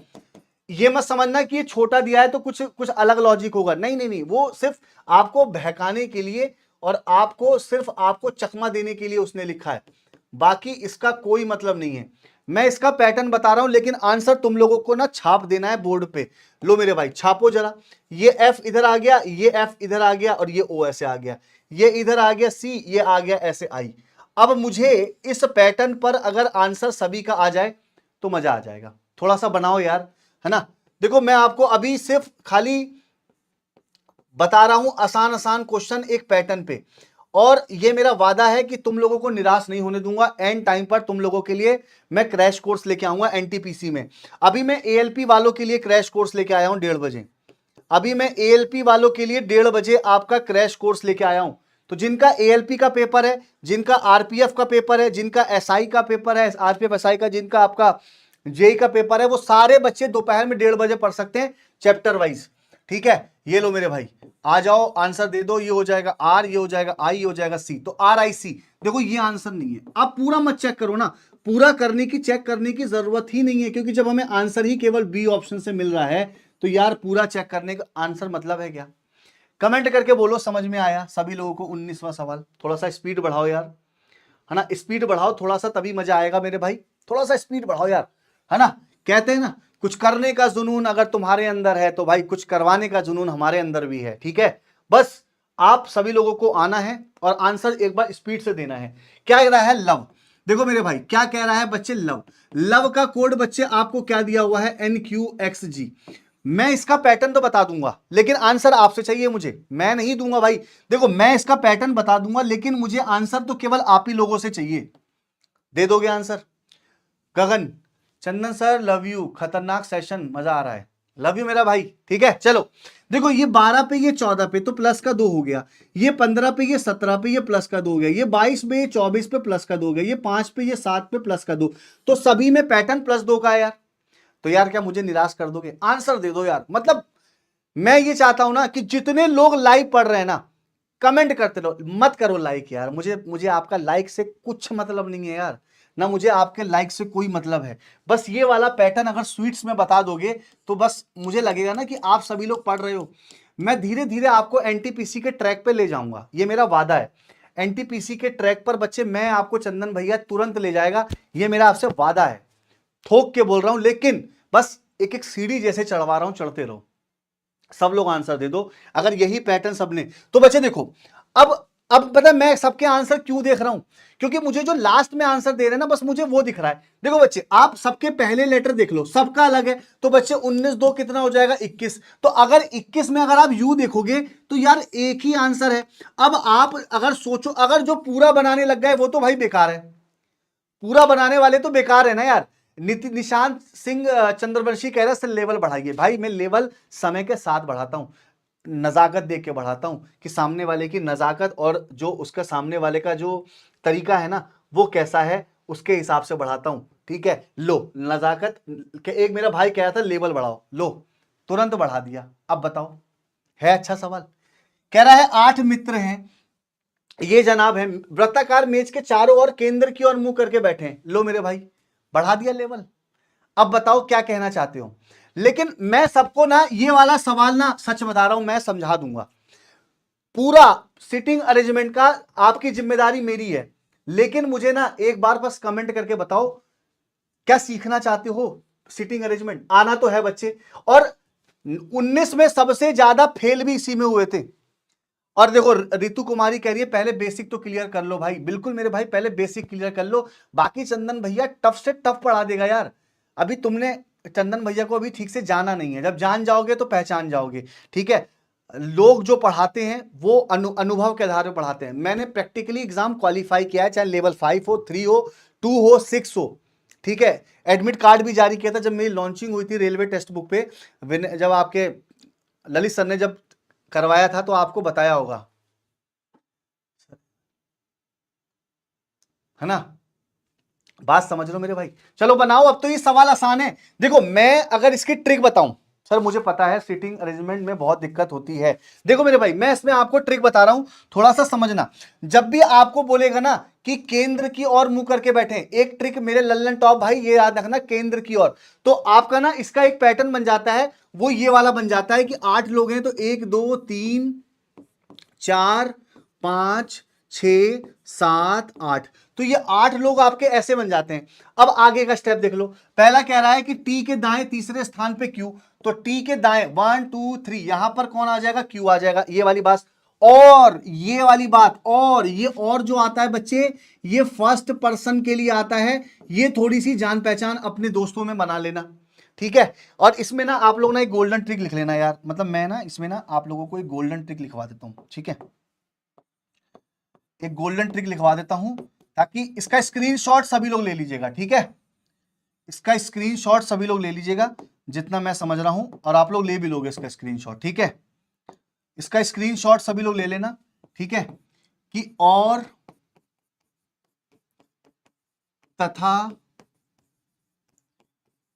ये मत समझना कि ये छोटा दिया है तो कुछ कुछ अलग लॉजिक होगा, नहीं नहीं नहीं, वो सिर्फ आपको बहकाने के लिए और आपको सिर्फ आपको चकमा देने के लिए उसने लिखा है, बाकी इसका कोई मतलब नहीं है। मैं इसका पैटर्न बता रहा हूं, लेकिन आंसर तुम लोगों को ना छाप देना है बोर्ड पे। लो मेरे भाई छापो जरा। ये F इधर आ गया, ये F इधर आ गया, और ये O ऐसे आ गया, ये इधर आ गया C, ये आ गया ऐसे I। अब मुझे इस पैटर्न पर अगर आंसर सभी का आ जाए तो मजा आ जाएगा। थोड़ा सा बनाओ यार, है ना। देखो मैं आपको अभी सिर्फ खाली बता रहा हूं आसान आसान क्वेश्चन एक पैटर्न पे, और ये मेरा वादा है कि तुम लोगों को निराश नहीं होने दूंगा। एंड टाइम पर तुम लोगों के लिए मैं क्रैश कोर्स लेके आऊंगा एनटीपीसी में। अभी मैं एएलपी वालों के लिए क्रैश कोर्स लेके आया हूं 1:30 बजे। अभी मैं एएलपी वालों के लिए 1:30 बजे आपका क्रैश कोर्स लेके आया हूं। तो जिनका एएलपी का पेपर है, जिनका आरपीएफ का पेपर है, जिनका एसआई का पेपर है, आरपीएफ एसआई का, जिनका आपका जेई का पेपर है, वो सारे बच्चे दोपहर में 1:30 बजे पढ़ सकते हैं चैप्टर वाइज, ठीक है। ये लो मेरे भाई, आ जाओ आंसर दे दो। ये हो जाएगा आर, ये हो जाएगा आई, ये हो जाएगा सी। तो RIC, देखो ये आंसर नहीं है। आप पूरा मत चेक करो ना, पूरा करने की चेक करने की जरूरत ही नहीं है, क्योंकि जब हमें आंसर ही केवल बी ऑप्शन से मिल रहा है तो यार पूरा चेक करने का आंसर मतलब है क्या? कमेंट करके बोलो समझ में आया सभी लोगों को। 19वां सवाल, थोड़ा सा स्पीड बढ़ाओ यार, है ना, स्पीड बढ़ाओ थोड़ा सा, तभी मजा आएगा मेरे भाई। थोड़ा सा स्पीड बढ़ाओ यार, है ना। कहते हैं ना, कुछ करने का जुनून अगर तुम्हारे अंदर है तो भाई कुछ करवाने का जुनून हमारे अंदर भी है, ठीक है। बस आप सभी लोगों को आना है और आंसर एक बार स्पीड से देना है। क्या कह रहा है? लव। देखो मेरे भाई क्या कह रहा है बच्चे, लव। लव का कोड बच्चे आपको क्या दिया हुआ है? NQXG। मैं इसका पैटर्न तो बता दूंगा, लेकिन आंसर आपसे चाहिए मुझे, मैं नहीं दूंगा भाई। देखो मैं इसका पैटर्न बता दूंगा, लेकिन मुझे आंसर तो केवल आप ही लोगों से चाहिए। दे दोगे answer? Gagan, Chandan sir love you, खतरनाक सेशन, मजा आ रहा है, लव यू मेरा भाई, ठीक है। चलो देखो, ये 12 पे, ये 14 पे, तो प्लस का 2 हो गया। ये 15 पे, ये 17 पे, ये प्लस का 2 हो गया। ये 22 पे, ये 24 पे, प्लस का 2 हो गया। ये 5 पे, ये 7 पे, प्लस का 2। तो सभी में पैटर्न +2 का है यार। तो यार क्या मुझे निराश कर दोगे? आंसर दे दो यार। मतलब मैं ये चाहता हूं ना कि जितने लोग लाइव पढ़ रहे हैं ना, कमेंट करते रहो, मत करो लाइक यार। मुझे मुझे आपका लाइक से कुछ मतलब नहीं है यार, ना मुझे आपके लाइक से कोई मतलब है। बस ये वाला पैटर्न अगर स्वीट्स में बता दोगे तो बस मुझे लगेगा ना कि आप सभी लोग पढ़ रहे हो। मैं धीरे धीरे आपको एनटीपीसी के ट्रैक पे ले जाऊंगा, ये मेरा वादा है। एनटीपीसी के ट्रैक पर बच्चे मैं आपको चंदन भैया तुरंत ले जाएगा, ये मेरा आपसे वादा है। थोक के बोल रहा हूं, लेकिन बस एक एक सीढ़ी जैसे चढ़वा रहा हूं, चढ़ते रहो। सब लोग आंसर दे दो अगर यही पैटर्न सबने। तो बच्चे देखो, अब पता है मैं सबके आंसर क्यों देख रहा हूं? क्योंकि मुझे जो लास्ट में आंसर दे रहे हैं ना, बस मुझे वो दिख रहा है। देखो बच्चे, आप सबके पहले लेटर देख लो, सबका अलग है। तो बच्चे 19 2 कितना हो जाएगा? 21। तो अगर 21 में अगर आप यू देखोगे तो यार एक ही आंसर है। अब आप अगर सोचो, अगर जो पूरा बनाने लग गए वो तो भाई बेकार है, पूरा बनाने वाले तो बेकार है ना यार। निशांत सिंह चंद्रवंशी कह रहे हैं लेवल बढ़ाइए। भाई मैं लेवल समय के साथ बढ़ाता हूं, नजाकत देख के बढ़ाता हूं कि सामने वाले की नजाकत और जो उसका सामने वाले का जो तरीका है ना वो कैसा है, उसके हिसाब से बढ़ाता हूं, ठीक है। लो नजाकत के एक मेरा भाई कह रहा था लेवल बढ़ाओ, लो तुरंत बढ़ा दिया। अब बताओ, है अच्छा सवाल। कह रहा है 8 मित्र हैं, ये जनाब है वृत्ताकार मेज के चारों ओर केंद्र की ओर मुंह करके बैठे हैं। लो मेरे भाई बढ़ा दिया लेवल। अब बताओ क्या कहना चाहते हो? लेकिन मैं सबको ना ये वाला सवाल ना सच बता रहा हूं, मैं समझा दूंगा। पूरा सिटिंग अरेंजमेंट का आपकी जिम्मेदारी मेरी है, लेकिन मुझे ना एक बार बस कमेंट करके बताओ क्या सीखना चाहते हो? सिटिंग अरेंजमेंट आना तो है बच्चे, और 19 में सबसे ज्यादा फेल भी इसी में हुए थे। और देखो रितु कुमारी कह रही है पहले बेसिक तो क्लियर कर लो। भाई बिल्कुल मेरे भाई, पहले बेसिक क्लियर कर लो, बाकी चंदन भैया टफ से टफ पढ़ा देगा यार। अभी तुमने चंदन भैया को अभी ठीक से जाना नहीं है, जब जान जाओगे तो पहचान जाओगे, ठीक है। लोग जो पढ़ाते हैं वो अनुभव के आधार पर पढ़ाते हैं। मैंने प्रैक्टिकली एग्जाम क्वालिफाई किया है, चाहे लेवल 5 हो, 3 हो, 2 हो, 6 हो, ठीक है। एडमिट कार्ड भी जारी किया था जब मेरी लॉन्चिंग हुई थी रेलवे टेक्स्ट बुक पे, जब आपके ललित सर ने जब करवाया था तो आपको बताया होगा, है ना। बात समझ लो मेरे भाई। चलो बनाओ, अब तो ये सवाल आसान है। देखो मैं अगर इसकी ट्रिक बताऊं, सर मुझे पता है सीटिंग अरेंजमेंट में बहुत दिक्कत होती है। देखो मेरे भाई, मैं इसमें आपको ट्रिक बता रहा हूं, थोड़ा सा समझना। जब भी आपको बोलेगा ना कि केंद्र की ओर मुंह करके बैठे, एक ट्रिक मेरे लल्लन टॉप भाई ये याद रखना, केंद्र की ओर, तो आपका ना इसका एक पैटर्न बन जाता है, वो ये वाला बन जाता है कि 8 लोग हैं तो 1 2 3 4 5 6 7 8, तो ये 8 लोग आपके ऐसे बन जाते हैं। अब आगे का स्टेप देख लो, पहला कह रहा है कि टी के दाएं तीसरे स्थान पे क्यू, तो टी के दाएं 1 2 3 यहां पर कौन आ जाएगा, क्यू आ जाएगा, ये वाली बात। और ये वाली बात, और ये और जो आता है बच्चे, ये फर्स्ट पर्सन के लिए आता है, ये थोड़ी सी जान पहचान अपने दोस्तों में बना लेना, ठीक है। और इसमें ना आप लोग ना एक गोल्डन ट्रिक लिख लेना यार, मतलब मैं ना इसमें ना आप लोगों को एक गोल्डन ट्रिक लिखवा देता हूं, ठीक है, एक गोल्डन ट्रिक लिखवा देता हूं, ताकि इसका स्क्रीनशॉट सभी लोग ले लीजिएगा, ठीक है, इसका स्क्रीनशॉट सभी लोग ले लीजिएगा, जितना मैं समझ रहा हूं, और आप लोग ले भी लोगे इसका स्क्रीनशॉट, ठीक है, इसका स्क्रीनशॉट सभी लोग ले लेना, ठीक है, कि और तथा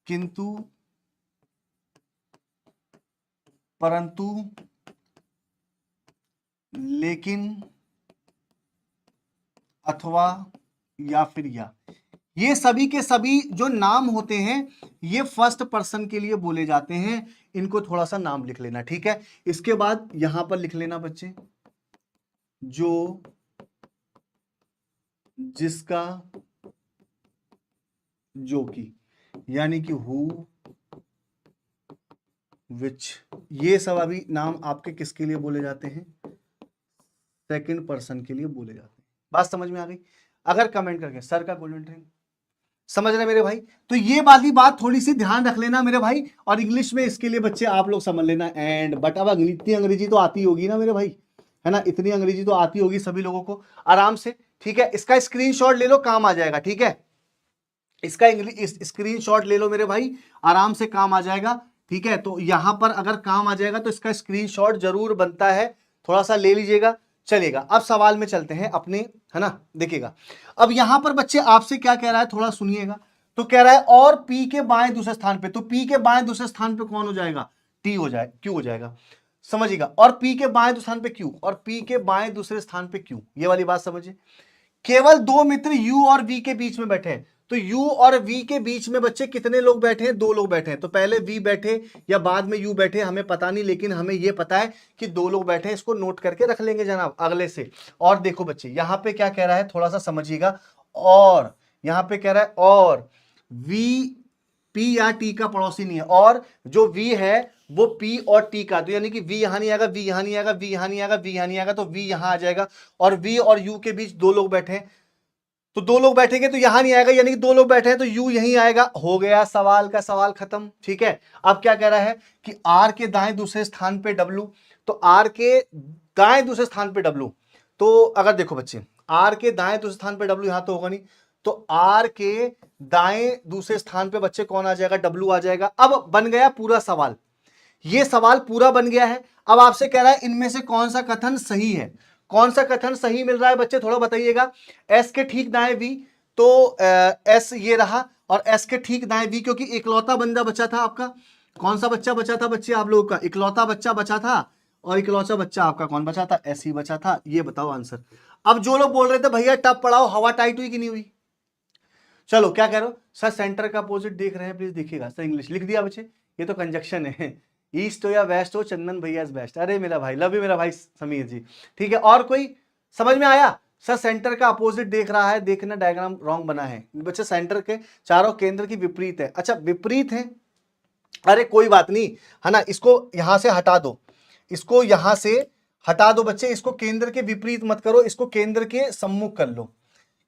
किंतु परंतु लेकिन अथवा या फिर या, ये सभी के सभी जो नाम होते हैं ये फर्स्ट पर्सन के लिए बोले जाते हैं, इनको थोड़ा सा नाम लिख लेना, ठीक है। इसके बाद यहां पर लिख लेना बच्चे, जो, जिसका, जो की, यानी कि हु, विच, ये सब अभी नाम आपके किसके लिए बोले जाते हैं, सेकंड पर्सन के लिए बोले जाते हैं। बात समझ में आ गई? अगर कमेंट करके सर का गोल्डन ट्रिक समझ रहे मेरे भाई, तो ये वाली बात थोड़ी सी ध्यान रख लेना मेरे भाई, और इंग्लिश में इसके लिए बच्चे आप लोग समझ लेना एंड बट। अब इतनी अंग्रेजी तो आती होगी ना मेरे भाई, है ना, इतनी अंग्रेजी तो आती होगी सभी लोगों को आराम से, ठीक है। इसका स्क्रीनशॉट ले लो, काम आ जाएगा, ठीक है, इसका इंग्लिश स्क्रीनशॉट ले लो मेरे भाई, आराम से काम आ जाएगा, ठीक है। तो यहां पर अगर काम आ जाएगा तो इसका स्क्रीनशॉट जरूर बनता है, थोड़ा सा ले लीजिएगा, चलेगा। अब सवाल में चलते हैं अपने, है ना, देखिएगा। अब यहां पर बच्चे आपसे क्या कह रहा है, थोड़ा सुनिएगा। तो कह रहा है और पी के बाएं दूसरे स्थान पे, तो पी के बाएं दूसरे स्थान पे कौन हो जाएगा, टी हो जाए, क्यू हो जाएगा, समझिएगा। और पी के बाएं दूसरे स्थान पे क्यू, और पी के बाएं दूसरे स्थान पे क्यू, ये वाली बात समझिए। केवल दो मित्र यू और वी के बीच में बैठे हैं, तो यू और वी के बीच में बच्चे कितने लोग बैठे हैं, दो लोग बैठे हैं। तो पहले वी बैठे या बाद में यू बैठे हमें पता नहीं, लेकिन हमें यह पता है कि दो लोग बैठे हैं, इसको नोट करके रख लेंगे जनाब अगले से। और देखो बच्चे यहां पे क्या कह रहा है, थोड़ा सा समझिएगा, और यहां पे कह रहा है और वी पी या टी का पड़ोसी नहीं है, और जो वी है वो पी और टी का, तो यानी कि वी यहां नहीं आएगा, वी यहां नहीं आएगा, वी यहां नहीं आएगा, वी यहां नहीं आएगा, तो वी यहां आ जाएगा। और वी और यू के बीच दो लोग बैठे हैं, तो दो लोग बैठेंगे तो यहां नहीं आएगा, यानी कि दो लोग बैठे हैं तो यू यहीं आएगा, हो गया सवाल का सवाल खत्म, ठीक है। अब क्या कह रहा है कि आर के दाएं दूसरे स्थान पे डब्लू, तो आर के दाएं दूसरे स्थान पे डब्लू, तो अगर देखो बच्चे आर के दाएं दूसरे स्थान पे डब्लू, यहां तो होगा नहीं, तो आर के दाएं दूसरे स्थान पे बच्चे कौन आ जाएगा, डब्लू आ जाएगा। अब बन गया पूरा सवाल, ये सवाल पूरा बन गया है। अब आपसे कह रहा है इनमें से कौन सा कथन सही है, कौन सा कथन सही मिल रहा है बच्चे, थोड़ा बताइएगा। एस के ठीक दाएं वी, तो एस ये रहा, और एस के ठीक दाएं वी, क्योंकि इकलौता बंदा बचा था आपका, कौन सा बच्चा बचा था बच्चे आप लोगों का, इकलौता बच्चा बचा था, और इकलौता बच्चा आपका कौन बचा था, एस ही बचा था, ये बताओ आंसर। अब जो लोग बोल रहे थे भैया टप पढ़ाओ, हवा टाइट हुई कि नहीं हुई, चलो क्या कह रहे हो सर, सेंटर का अपोजिट देख रहे हैं प्लीज देखिएगा सर, इंग्लिश लिख दिया बच्चे, ये तो कंजक्शन है, ईस्ट हो या वेस्ट हो, चंदन भैया इज बेस्ट। अरे मेरा भाई, लव यू मेरा भाई समीर जी, ठीक है। और कोई समझ में आया, सर सेंटर का अपोजिट देख रहा है, देखना डायग्राम रॉन्ग बना है बच्चे, सेंटर के चारों केंद्र की विपरीत है, अच्छा विपरीत है, अरे कोई बात नहीं, है ना, इसको यहां से हटा दो, इसको यहां से हटा दो बच्चे, इसको केंद्र के विपरीत मत करो, इसको केंद्र के सम्मुख कर लो,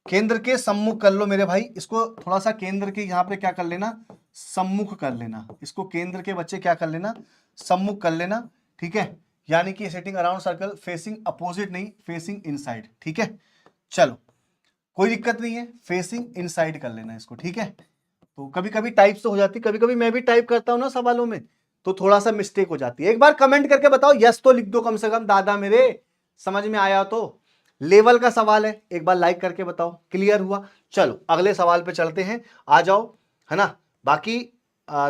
केंद्र के सम्मुख कर लो मेरे भाई, इसको थोड़ा सा केंद्र के यहां पे क्या कर लेना, सम्मुख कर लेना, इसको केंद्र के बच्चे क्या कर लेना, सम्मुख कर लेना, ठीक है। यानी कि setting around circle facing opposite नहीं, फेसिंग इनसाइड, ठीक है। चलो कोई दिक्कत नहीं है, फेसिंग इनसाइड कर लेना इसको, ठीक है। तो कभी कभी टाइप तो हो जाती, कभी कभी मैं भी टाइप करता हूं ना सवालों में, तो थोड़ा सा मिस्टेक हो जाती है। एक बार कमेंट करके बताओ, यस तो लिख दो कम से कम दादा मेरे, समझ में आया तो। लेवल का सवाल है, एक बार लाइक करके बताओ क्लियर हुआ। चलो अगले सवाल पे चलते हैं, आ जाओ, है ना। बाकी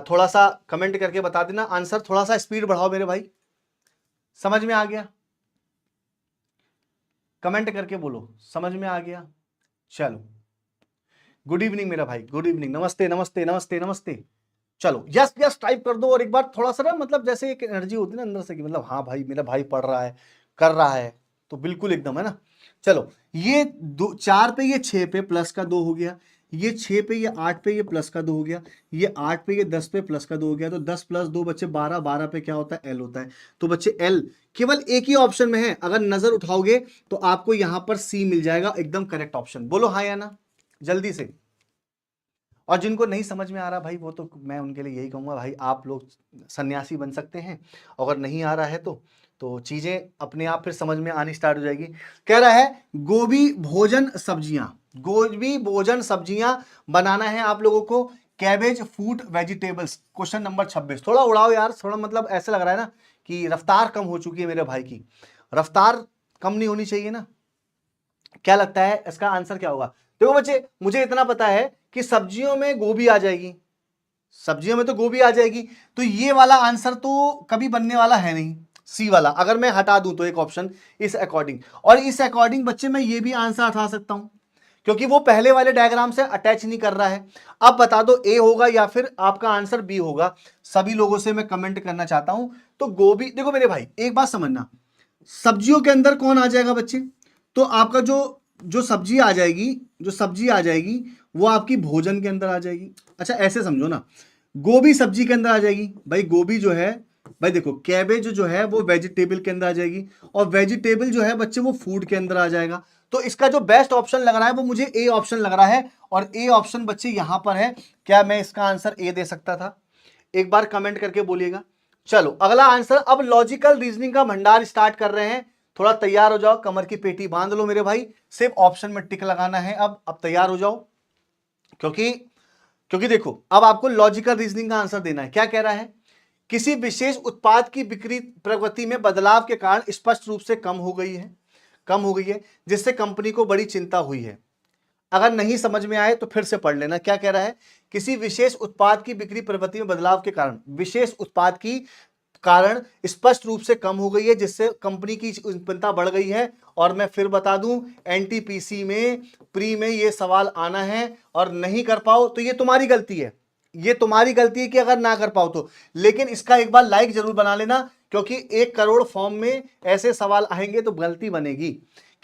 थोड़ा सा कमेंट करके बता देना आंसर, थोड़ा सा स्पीड बढ़ाओ मेरे भाई। समझ में आ गया? कमेंट करके बोलो समझ में आ गया। चलो गुड इवनिंग मेरा भाई, गुड इवनिंग, नमस्ते नमस्ते नमस्ते नमस्ते। चलो यस यस टाइप कर दो, और एक बार थोड़ा सा ना मतलब जैसे एक एनर्जी होती है ना अंदर से कि मतलब हाँ भाई मेरा भाई पढ़ रहा है, कर रहा है, तो बिल्कुल एकदम है ना। चलो ये 4 पे ये 6 पे प्लस का 2 हो गया, ये 6 पे ये 8 पे ये प्लस का 2 हो गया, ये 8 पे ये 10 पे प्लस का 2 हो गया, तो 10 प्लस 2 बच्चे 12, 12 पे क्या होता है एल होता है। तो बच्चे एल केवल एक ही ऑप्शन में है, अगर नजर उठाओगे तो आपको यहां पर सी मिल जाएगा, एकदम करेक्ट ऑप्शन। बोलो हाँ या ना जल्दी से। और जिनको नहीं समझ में आ रहा भाई, वो तो मैं उनके लिए यही कहूंगा भाई आप लोग सन्यासी बन सकते हैं, अगर नहीं आ रहा है तो चीजें अपने आप फिर समझ में आनी स्टार्ट हो जाएगी। कह रहा है गोभी भोजन सब्जियां, गोभी भोजन सब्जियां बनाना है आप लोगों को, cabbage food vegetables. Question number 26 थोड़ा उड़ाओ यार, थोड़ा मतलब ऐसा लग रहा है ना कि रफ्तार कम हो चुकी है मेरे भाई की, रफ्तार कम नहीं होनी चाहिए ना। क्या लगता है इसका आंसर क्या होगा? देखो बच्चे मुझे इतना पता है कि सब्जियों में गोभी आ जाएगी, सब्जियों में तो गोभी आ जाएगी, तो ये वाला आंसर तो कभी बनने वाला है नहीं, सी वाला। अगर मैं हटा दूं तो एक ऑप्शन इस अकॉर्डिंग, और इस अकॉर्डिंग बच्चे मैं ये भी आंसर हटा सकता हूं क्योंकि वो पहले वाले डायग्राम से अटैच नहीं कर रहा है। अब बता दो ए होगा या फिर आपका आंसर बी होगा, सभी लोगों से मैं कमेंट करना चाहता हूं। तो गोभी, देखो मेरे भाई एक बात समझना, सब्जियों के अंदर कौन आ जाएगा बच्चे, तो आपका जो जो सब्जी आ जाएगी, जो सब्जी आ जाएगी वो आपकी भोजन के अंदर आ जाएगी। अच्छा ऐसे समझो ना, गोभी सब्जी के अंदर आ जाएगी भाई, गोभी जो है भाई देखो, कैबेज जो है वो वेजिटेबल के अंदर आ जाएगी, और वेजिटेबल जो है बच्चे वो फूड के अंदर आ जाएगा। तो इसका जो बेस्ट ऑप्शन लग रहा है वो मुझे ए ऑप्शन लग रहा है, और ए ऑप्शन बच्चे यहां पर है। क्या मैं इसका आंसर ए दे सकता था? एक बार कमेंट करके बोलिएगा। चलो अगला आंसर, अब लॉजिकल रीजनिंग का भंडार स्टार्ट कर रहे हैं, थोड़ा तैयार हो जाओ, कमर की पेटी बांध लो मेरे भाई, सिर्फ ऑप्शन में टिक लगाना है। अब तैयार हो जाओ, क्योंकि क्योंकि देखो अब आपको लॉजिकल रीजनिंग का आंसर देना है। क्या कह रहा है? किसी विशेष उत्पाद की बिक्री प्रगति में बदलाव के कारण स्पष्ट रूप से कम हो गई है, कम हो गई है, जिससे कंपनी को बड़ी चिंता हुई है। अगर नहीं समझ में आए तो फिर से पढ़ लेना। क्या कह रहा है? किसी विशेष उत्पाद की बिक्री प्रवृत्ति में बदलाव के कारण, विशेष उत्पाद की कारण स्पष्ट रूप से कम हो गई है, जिससे कंपनी की चिंता बढ़ गई है। और मैं फिर बता दूं, एनटीपीसी में प्री में ये सवाल आना है, और नहीं कर पाओ तो ये तुम्हारी गलती है, ये तुम्हारी गलती है कि अगर ना कर पाओ तो। लेकिन इसका एक बार लाइक जरूर बना लेना, क्योंकि 1 करोड़ फॉर्म में ऐसे सवाल आएंगे तो गलती बनेगी।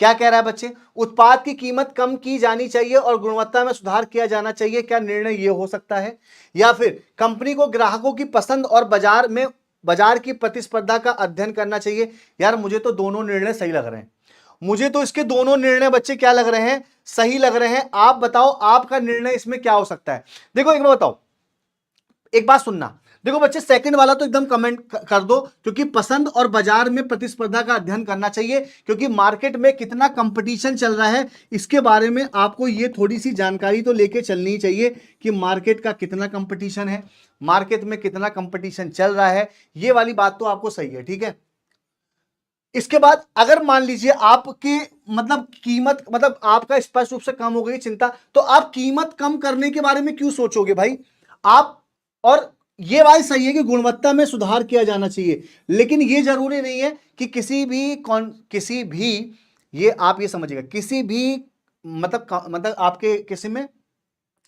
क्या कह रहा है बच्चे? उत्पाद की कीमत कम की जानी चाहिए और गुणवत्ता में सुधार किया जाना चाहिए। क्या निर्णय ये हो सकता है? या फिर कंपनी को ग्राहकों की पसंद और बाजार की प्रतिस्पर्धा का अध्ययन करना चाहिए। यार मुझे तो दोनों निर्णय सही लग रहे हैं, मुझे तो इसके दोनों निर्णय बच्चे क्या लग रहे हैं, सही लग रहे हैं। आप बताओ आपका निर्णय इसमें क्या हो सकता है। देखो एक बार बताओ, एक बात सुनना, देखो बच्चे सेकंड वाला तो एकदम कमेंट कर दो, क्योंकि पसंद और बाजार में प्रतिस्पर्धा का अध्ययन करना चाहिए, क्योंकि मार्केट में कितना कंपटीशन चल रहा है इसके बारे में आपको ये थोड़ी सी जानकारी तो लेके चलनी चाहिए कि मार्केट का कितना कंपटीशन है, मार्केट में कितना कंपटीशन चल रहा है। ये वाली बात तो आपको सही है, ठीक है। इसके बाद अगर मान लीजिए आपके मतलब कीमत, मतलब आपका स्पष्ट रूप से कम हो गई चिंता, तो आप कीमत कम करने के बारे में क्यों सोचोगे भाई आप? और ये बात सही है कि गुणवत्ता में सुधार किया जाना चाहिए, लेकिन ये जरूरी नहीं है कि किसी भी ये आप ये समझिएगा, किसी भी मतलब आपके किसी में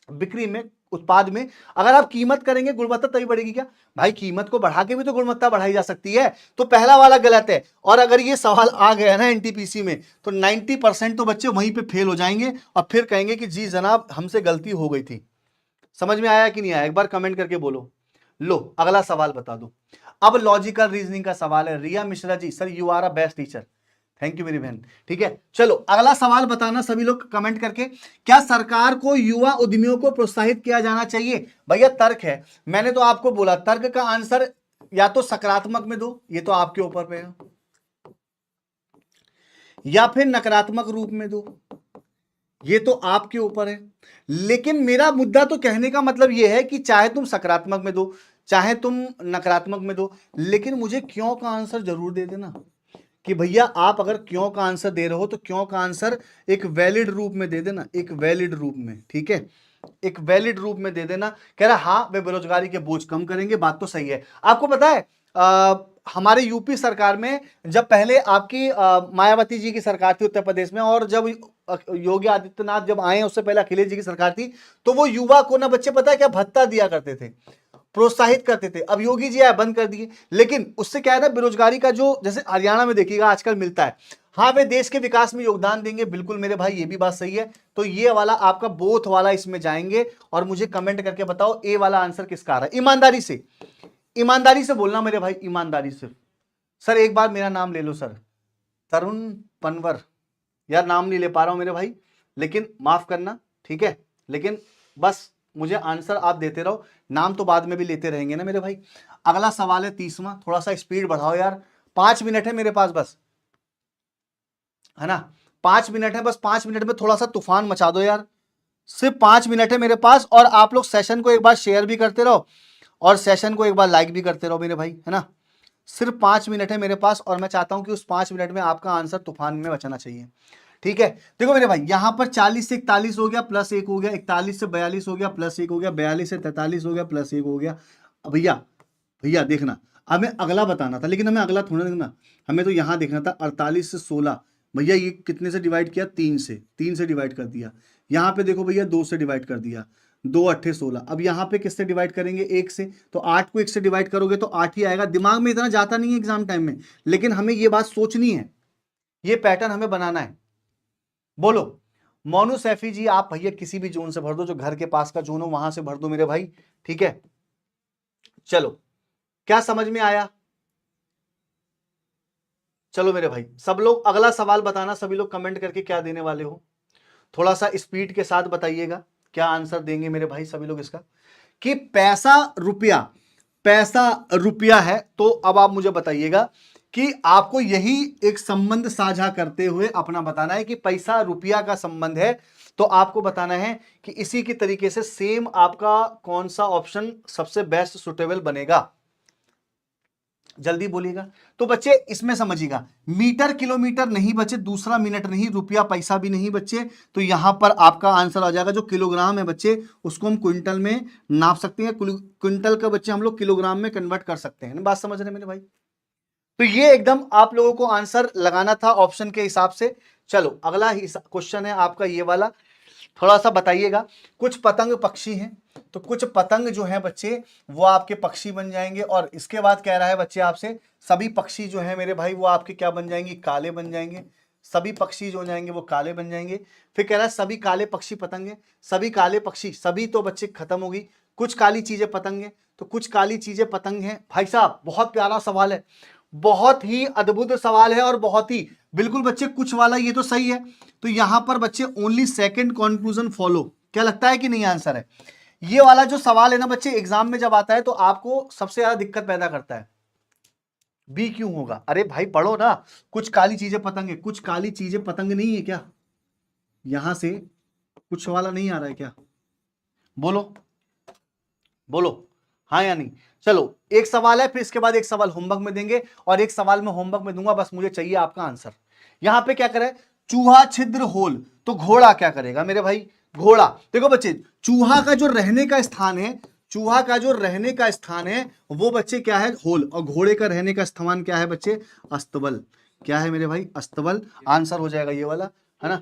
बिक्री में, उत्पाद में अगर आप कीमत करेंगे गुणवत्ता तभी बढ़ेगी। क्या भाई कीमत को बढ़ा के भी तो गुणवत्ता बढ़ाई जा सकती है। तो पहला वाला गलत है, और अगर ये सवाल आ गया ना एनटीपीसी में तो 90% तो बच्चे वहीं पे फेल हो जाएंगे और फिर कहेंगे कि जी जनाब हमसे गलती हो गई थी। समझ में आया कि नहीं आया? एक बार कमेंट करके बोलो। लो अगला सवाल बता दो। अब लॉजिकल रीजनिंग का सवाल है। Riya Mishra ji, sir you are a best teacher, thank you मेरी बहन। ठीक है चलो अगला सवाल बताना सभी लोग कमेंट करके। क्या सरकार को युवा उद्यमियों को प्रोत्साहित किया जाना चाहिए? भैया तर्क है, मैंने तो आपको बोला तर्क का आंसर या तो सकारात्मक में दो, ये तो आपके ऊपर पे है, या फिर नकारात्मक रूप में दो, ये तो आपके ऊपर है। लेकिन मेरा मुद्दा तो कहने का मतलब यह है कि चाहे तुम सकारात्मक में दो चाहे तुम नकारात्मक में दो, लेकिन मुझे क्यों का आंसर जरूर दे देना। कि भैया आप अगर क्यों का आंसर दे रहे हो तो क्यों का आंसर एक वैलिड रूप में दे देना, एक वैलिड रूप में, ठीक है। एक वैलिड रूप में दे देना। कह रहा हाँ वे बेरोजगारी के बोझ कम करेंगे, बात तो सही है। आपको पता है हमारे यूपी सरकार में जब पहले आपकी मायावती जी की सरकार थी उत्तर प्रदेश में, और जब योगी आदित्यनाथ जब आए उससे पहले अखिलेश जी की सरकार थी, तो वो युवा को ना बच्चे पता है क्या भत्ता दिया करते थे, प्रोत्साहित करते थे। अब योगी जी आए बंद कर दिए, लेकिन उससे क्या है ना बेरोजगारी का जो जैसे हरियाणा में देखिएगा आजकल मिलता है, हाँ वे देश के विकास में योगदान देंगे, बिल्कुल मेरे भाई ये भी बात सही है। तो ये वाला आपका बोथ वाला इसमें जाएंगे, और मुझे कमेंट करके बताओ ए वाला आंसर किसका आ रहा है। ईमानदारी से, ईमानदारी से बोलना मेरे भाई, ईमानदारी से। सर एक बार मेरा नाम ले लो सर, तरुण पनवर। यार नाम नहीं ले पा रहा हूं मेरे भाई, लेकिन माफ करना, ठीक है। लेकिन बस मुझे आंसर आप देते रहो, नाम तो बाद में भी लेते रहेंगे ना मेरे भाई। अगला सवाल है 30वां, थोड़ा सा स्पीड बढ़ाओ यार, 5 मिनट है मेरे पास बस, है ना, 5 मिनट है बस, 5 मिनट में थोड़ा सा तूफान मचा दो यार, सिर्फ 5 मिनट है मेरे पास। और आप लोग सेशन को एक बार शेयर भी करते रहो, और सेशन को एक बार लाइक भी करते रहो मेरे भाई, है ना। सिर्फ 5 मिनट है मेरे पास, और मैं चाहता हूं कि उस 5 मिनट में आपका आंसर तूफान में बचना चाहिए, ठीक है। देखो मेरे भाई, यहां पर 40 से 41 हो गया, प्लस 1 हो गया, 41 से 42 हो गया, प्लस 1 हो गया, 42 से 43 हो गया, प्लस 1 हो गया। अब भैया भैया देखना, हमें अगला बताना था, लेकिन हमें अगला थोड़ा देखना, हमें तो यहां देखना था 48 से 16। भैया ये कितने से डिवाइड किया, 3 से डिवाइड कर दिया। यहां पे देखो भैया 2 से डिवाइड कर दिया, 2 8 16। अब यहां पे किससे डिवाइड करेंगे, 1 से, तो 8 को 1 से डिवाइड करोगे तो 8 ही आएगा। दिमाग में इतना जाता नहीं है एग्जाम टाइम में, लेकिन हमें ये बात सोचनी है, ये पैटर्न हमें बनाना है। बोलो मोनू सैफी जी, आप भैया किसी भी जोन से भर दो, जो घर के पास का जोन हो वहां से भर दो मेरे भाई, ठीक है। चलो क्या समझ में आया, चलो मेरे भाई सब लोग अगला सवाल बताना, सभी लोग कमेंट करके क्या देने वाले हो, थोड़ा सा स्पीड के साथ बताइएगा क्या आंसर देंगे मेरे भाई सभी लोग इसका, कि पैसा रुपया है। तो अब आप मुझे बताइएगा कि आपको यही एक संबंध साझा करते हुए अपना बताना है कि पैसा रुपया का संबंध है, तो आपको बताना है कि इसी की तरीके से सेम आपका कौन सा ऑप्शन सबसे बेस्ट सुटेबल बनेगा, जल्दी बोलिएगा। तो बच्चे इसमें समझिएगा, मीटर किलोमीटर नहीं बच्चे, दूसरा मिनट नहीं, रुपया पैसा भी नहीं बच्चे, तो यहां पर आपका आंसर आ जाएगा जो किलोग्राम है बच्चे, उसको हम क्विंटल में नाप सकते हैं, क्विंटल का बच्चे हम लोग किलोग्राम में कन्वर्ट कर सकते हैं। बात समझ रहे हैं मेरे भाई, तो ये एकदम आप लोगों को आंसर लगाना था ऑप्शन के हिसाब से। चलो अगला क्वेश्चन है आपका ये वाला, थोड़ा सा बताइएगा। कुछ पतंग पक्षी हैं, तो कुछ पतंग जो है बच्चे वो आपके पक्षी बन जाएंगे, और इसके बाद कह रहा है बच्चे आपसे सभी पक्षी जो है मेरे भाई वो आपके क्या बन जाएंगे, काले बन जाएंगे। सभी पक्षी जो हो जाएंगे वो काले बन जाएंगे। फिर कह रहा है सभी काले पक्षी पतंगे, सभी काले पक्षी, सभी तो बच्चे खत्म होगी, कुछ काली चीजें पतंग है, तो कुछ काली चीजें पतंग हैं। भाई साहब बहुत प्यारा सवाल है, बहुत ही अद्भुत सवाल है, और बहुत ही बिल्कुल बच्चे कुछ वाला ये तो सही है। तो यहां पर बच्चे ओनली सेकंड कंक्लूजन फॉलो, क्या लगता है कि नहीं आंसर है। ये वाला जो सवाल है ना बच्चे एग्जाम में जब आता है तो आपको सबसे ज्यादा दिक्कत पैदा करता है, बी क्यों होगा। अरे भाई पढ़ो ना, कुछ काली चीजें पतंग है, कुछ काली चीजें पतंग नहीं है क्या, यहां से कुछ वाला नहीं आ रहा है क्या, बोलो बोलो हाँ या नहीं। चलो एक सवाल है, फिर इसके बाद एक सवाल होमवर्क में देंगे, और एक सवाल मैं होमवर्क में दूंगा, बस मुझे चाहिए आपका आंसर। यहां पे क्या करे, चूहा छिद्र होल, तो घोड़ा क्या करेगा मेरे भाई, घोड़ा। देखो बच्चे चूहा का जो रहने का स्थान है, चूहा का जो रहने का स्थान है वो बच्चे क्या है, होल, और घोड़े का रहने का स्थान क्या है बच्चे, अस्तबल। क्या है मेरे भाई, अस्तबल। आंसर हो जाएगा ये वाला, है ना।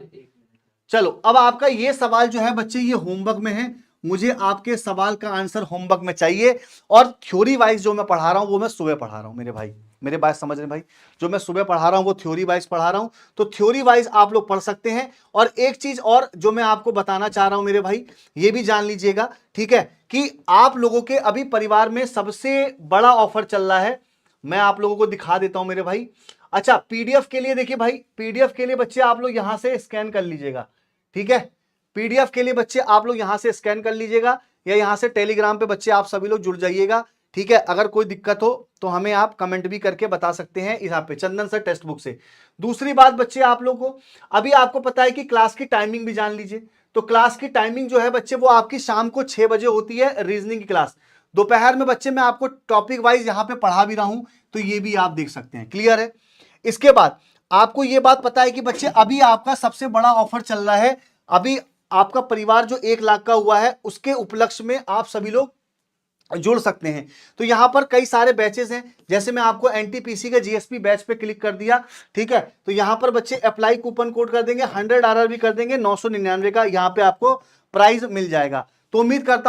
चलो अब आपका ये सवाल जो है बच्चे ये होमवर्क में है, मुझे आपके सवाल का आंसर होमवर्क में चाहिए। और थ्योरी वाइज जो मैं पढ़ा रहा हूं वो मैं सुबह पढ़ा रहा हूं मेरे भाई, मेरे बात समझ रहे भाई, जो मैं सुबह पढ़ा रहा हूं वो थ्योरी वाइज पढ़ा रहा हूं, तो थ्योरी वाइज आप लोग पढ़ सकते हैं। और एक चीज और जो मैं आपको बताना चाह रहा हूं मेरे भाई, ये भी जान लीजिएगा, ठीक है, कि आप लोगों के अभी परिवार में सबसे बड़ा ऑफर चल रहा है, मैं आप लोगों को दिखा देता हूं मेरे भाई। अच्छा पीडीएफ के लिए देखिए भाई, पीडीएफ के लिए बच्चे आप लोग यहां से स्कैन कर लीजिएगा, ठीक है। पीडीएफ के लिए बच्चे आप लोग यहां से स्कैन कर लीजिएगा, या यहां से टेलीग्राम पे बच्चे आप सभी लोग जुड़ जाइएगा, ठीक है। अगर कोई दिक्कत हो तो हमें आप कमेंट भी करके बता सकते हैं यहाँ पे चंदन सर टेक्स्ट बुक से। दूसरी बात बच्चे आप लोग को अभी आपको पता है कि क्लास की टाइमिंग भी जान लीजिए। तो क्लास की टाइमिंग जो है बच्चे वो आपकी शाम को 6 बजे होती है रीजनिंग की क्लास। दोपहर में बच्चे मैं आपको टॉपिक वाइज यहाँ पे पढ़ा भी रहा हूं, तो ये भी आप देख सकते हैं, क्लियर है। इसके बाद आपको ये बात पता है कि बच्चे अभी आपका सबसे बड़ा ऑफर चल रहा है, अभी आपका परिवार जो 1 लाख का हुआ है उसके उपलक्ष्य में आप सभी लोग जुड़ सकते हैं। तो यहां पर कई सारे बैचेस हैं, जैसे मैं आपको एनटीपीसी के जीएसपी बैच पे क्लिक कर दिया, ठीक है। तो यहां पर बच्चे अप्लाई कूपन कोड कर देंगे, 100 RRB कर देंगे, 999 का यहां पे आपको प्राइज मिल जाएगा। तो उम्मीद करता हूं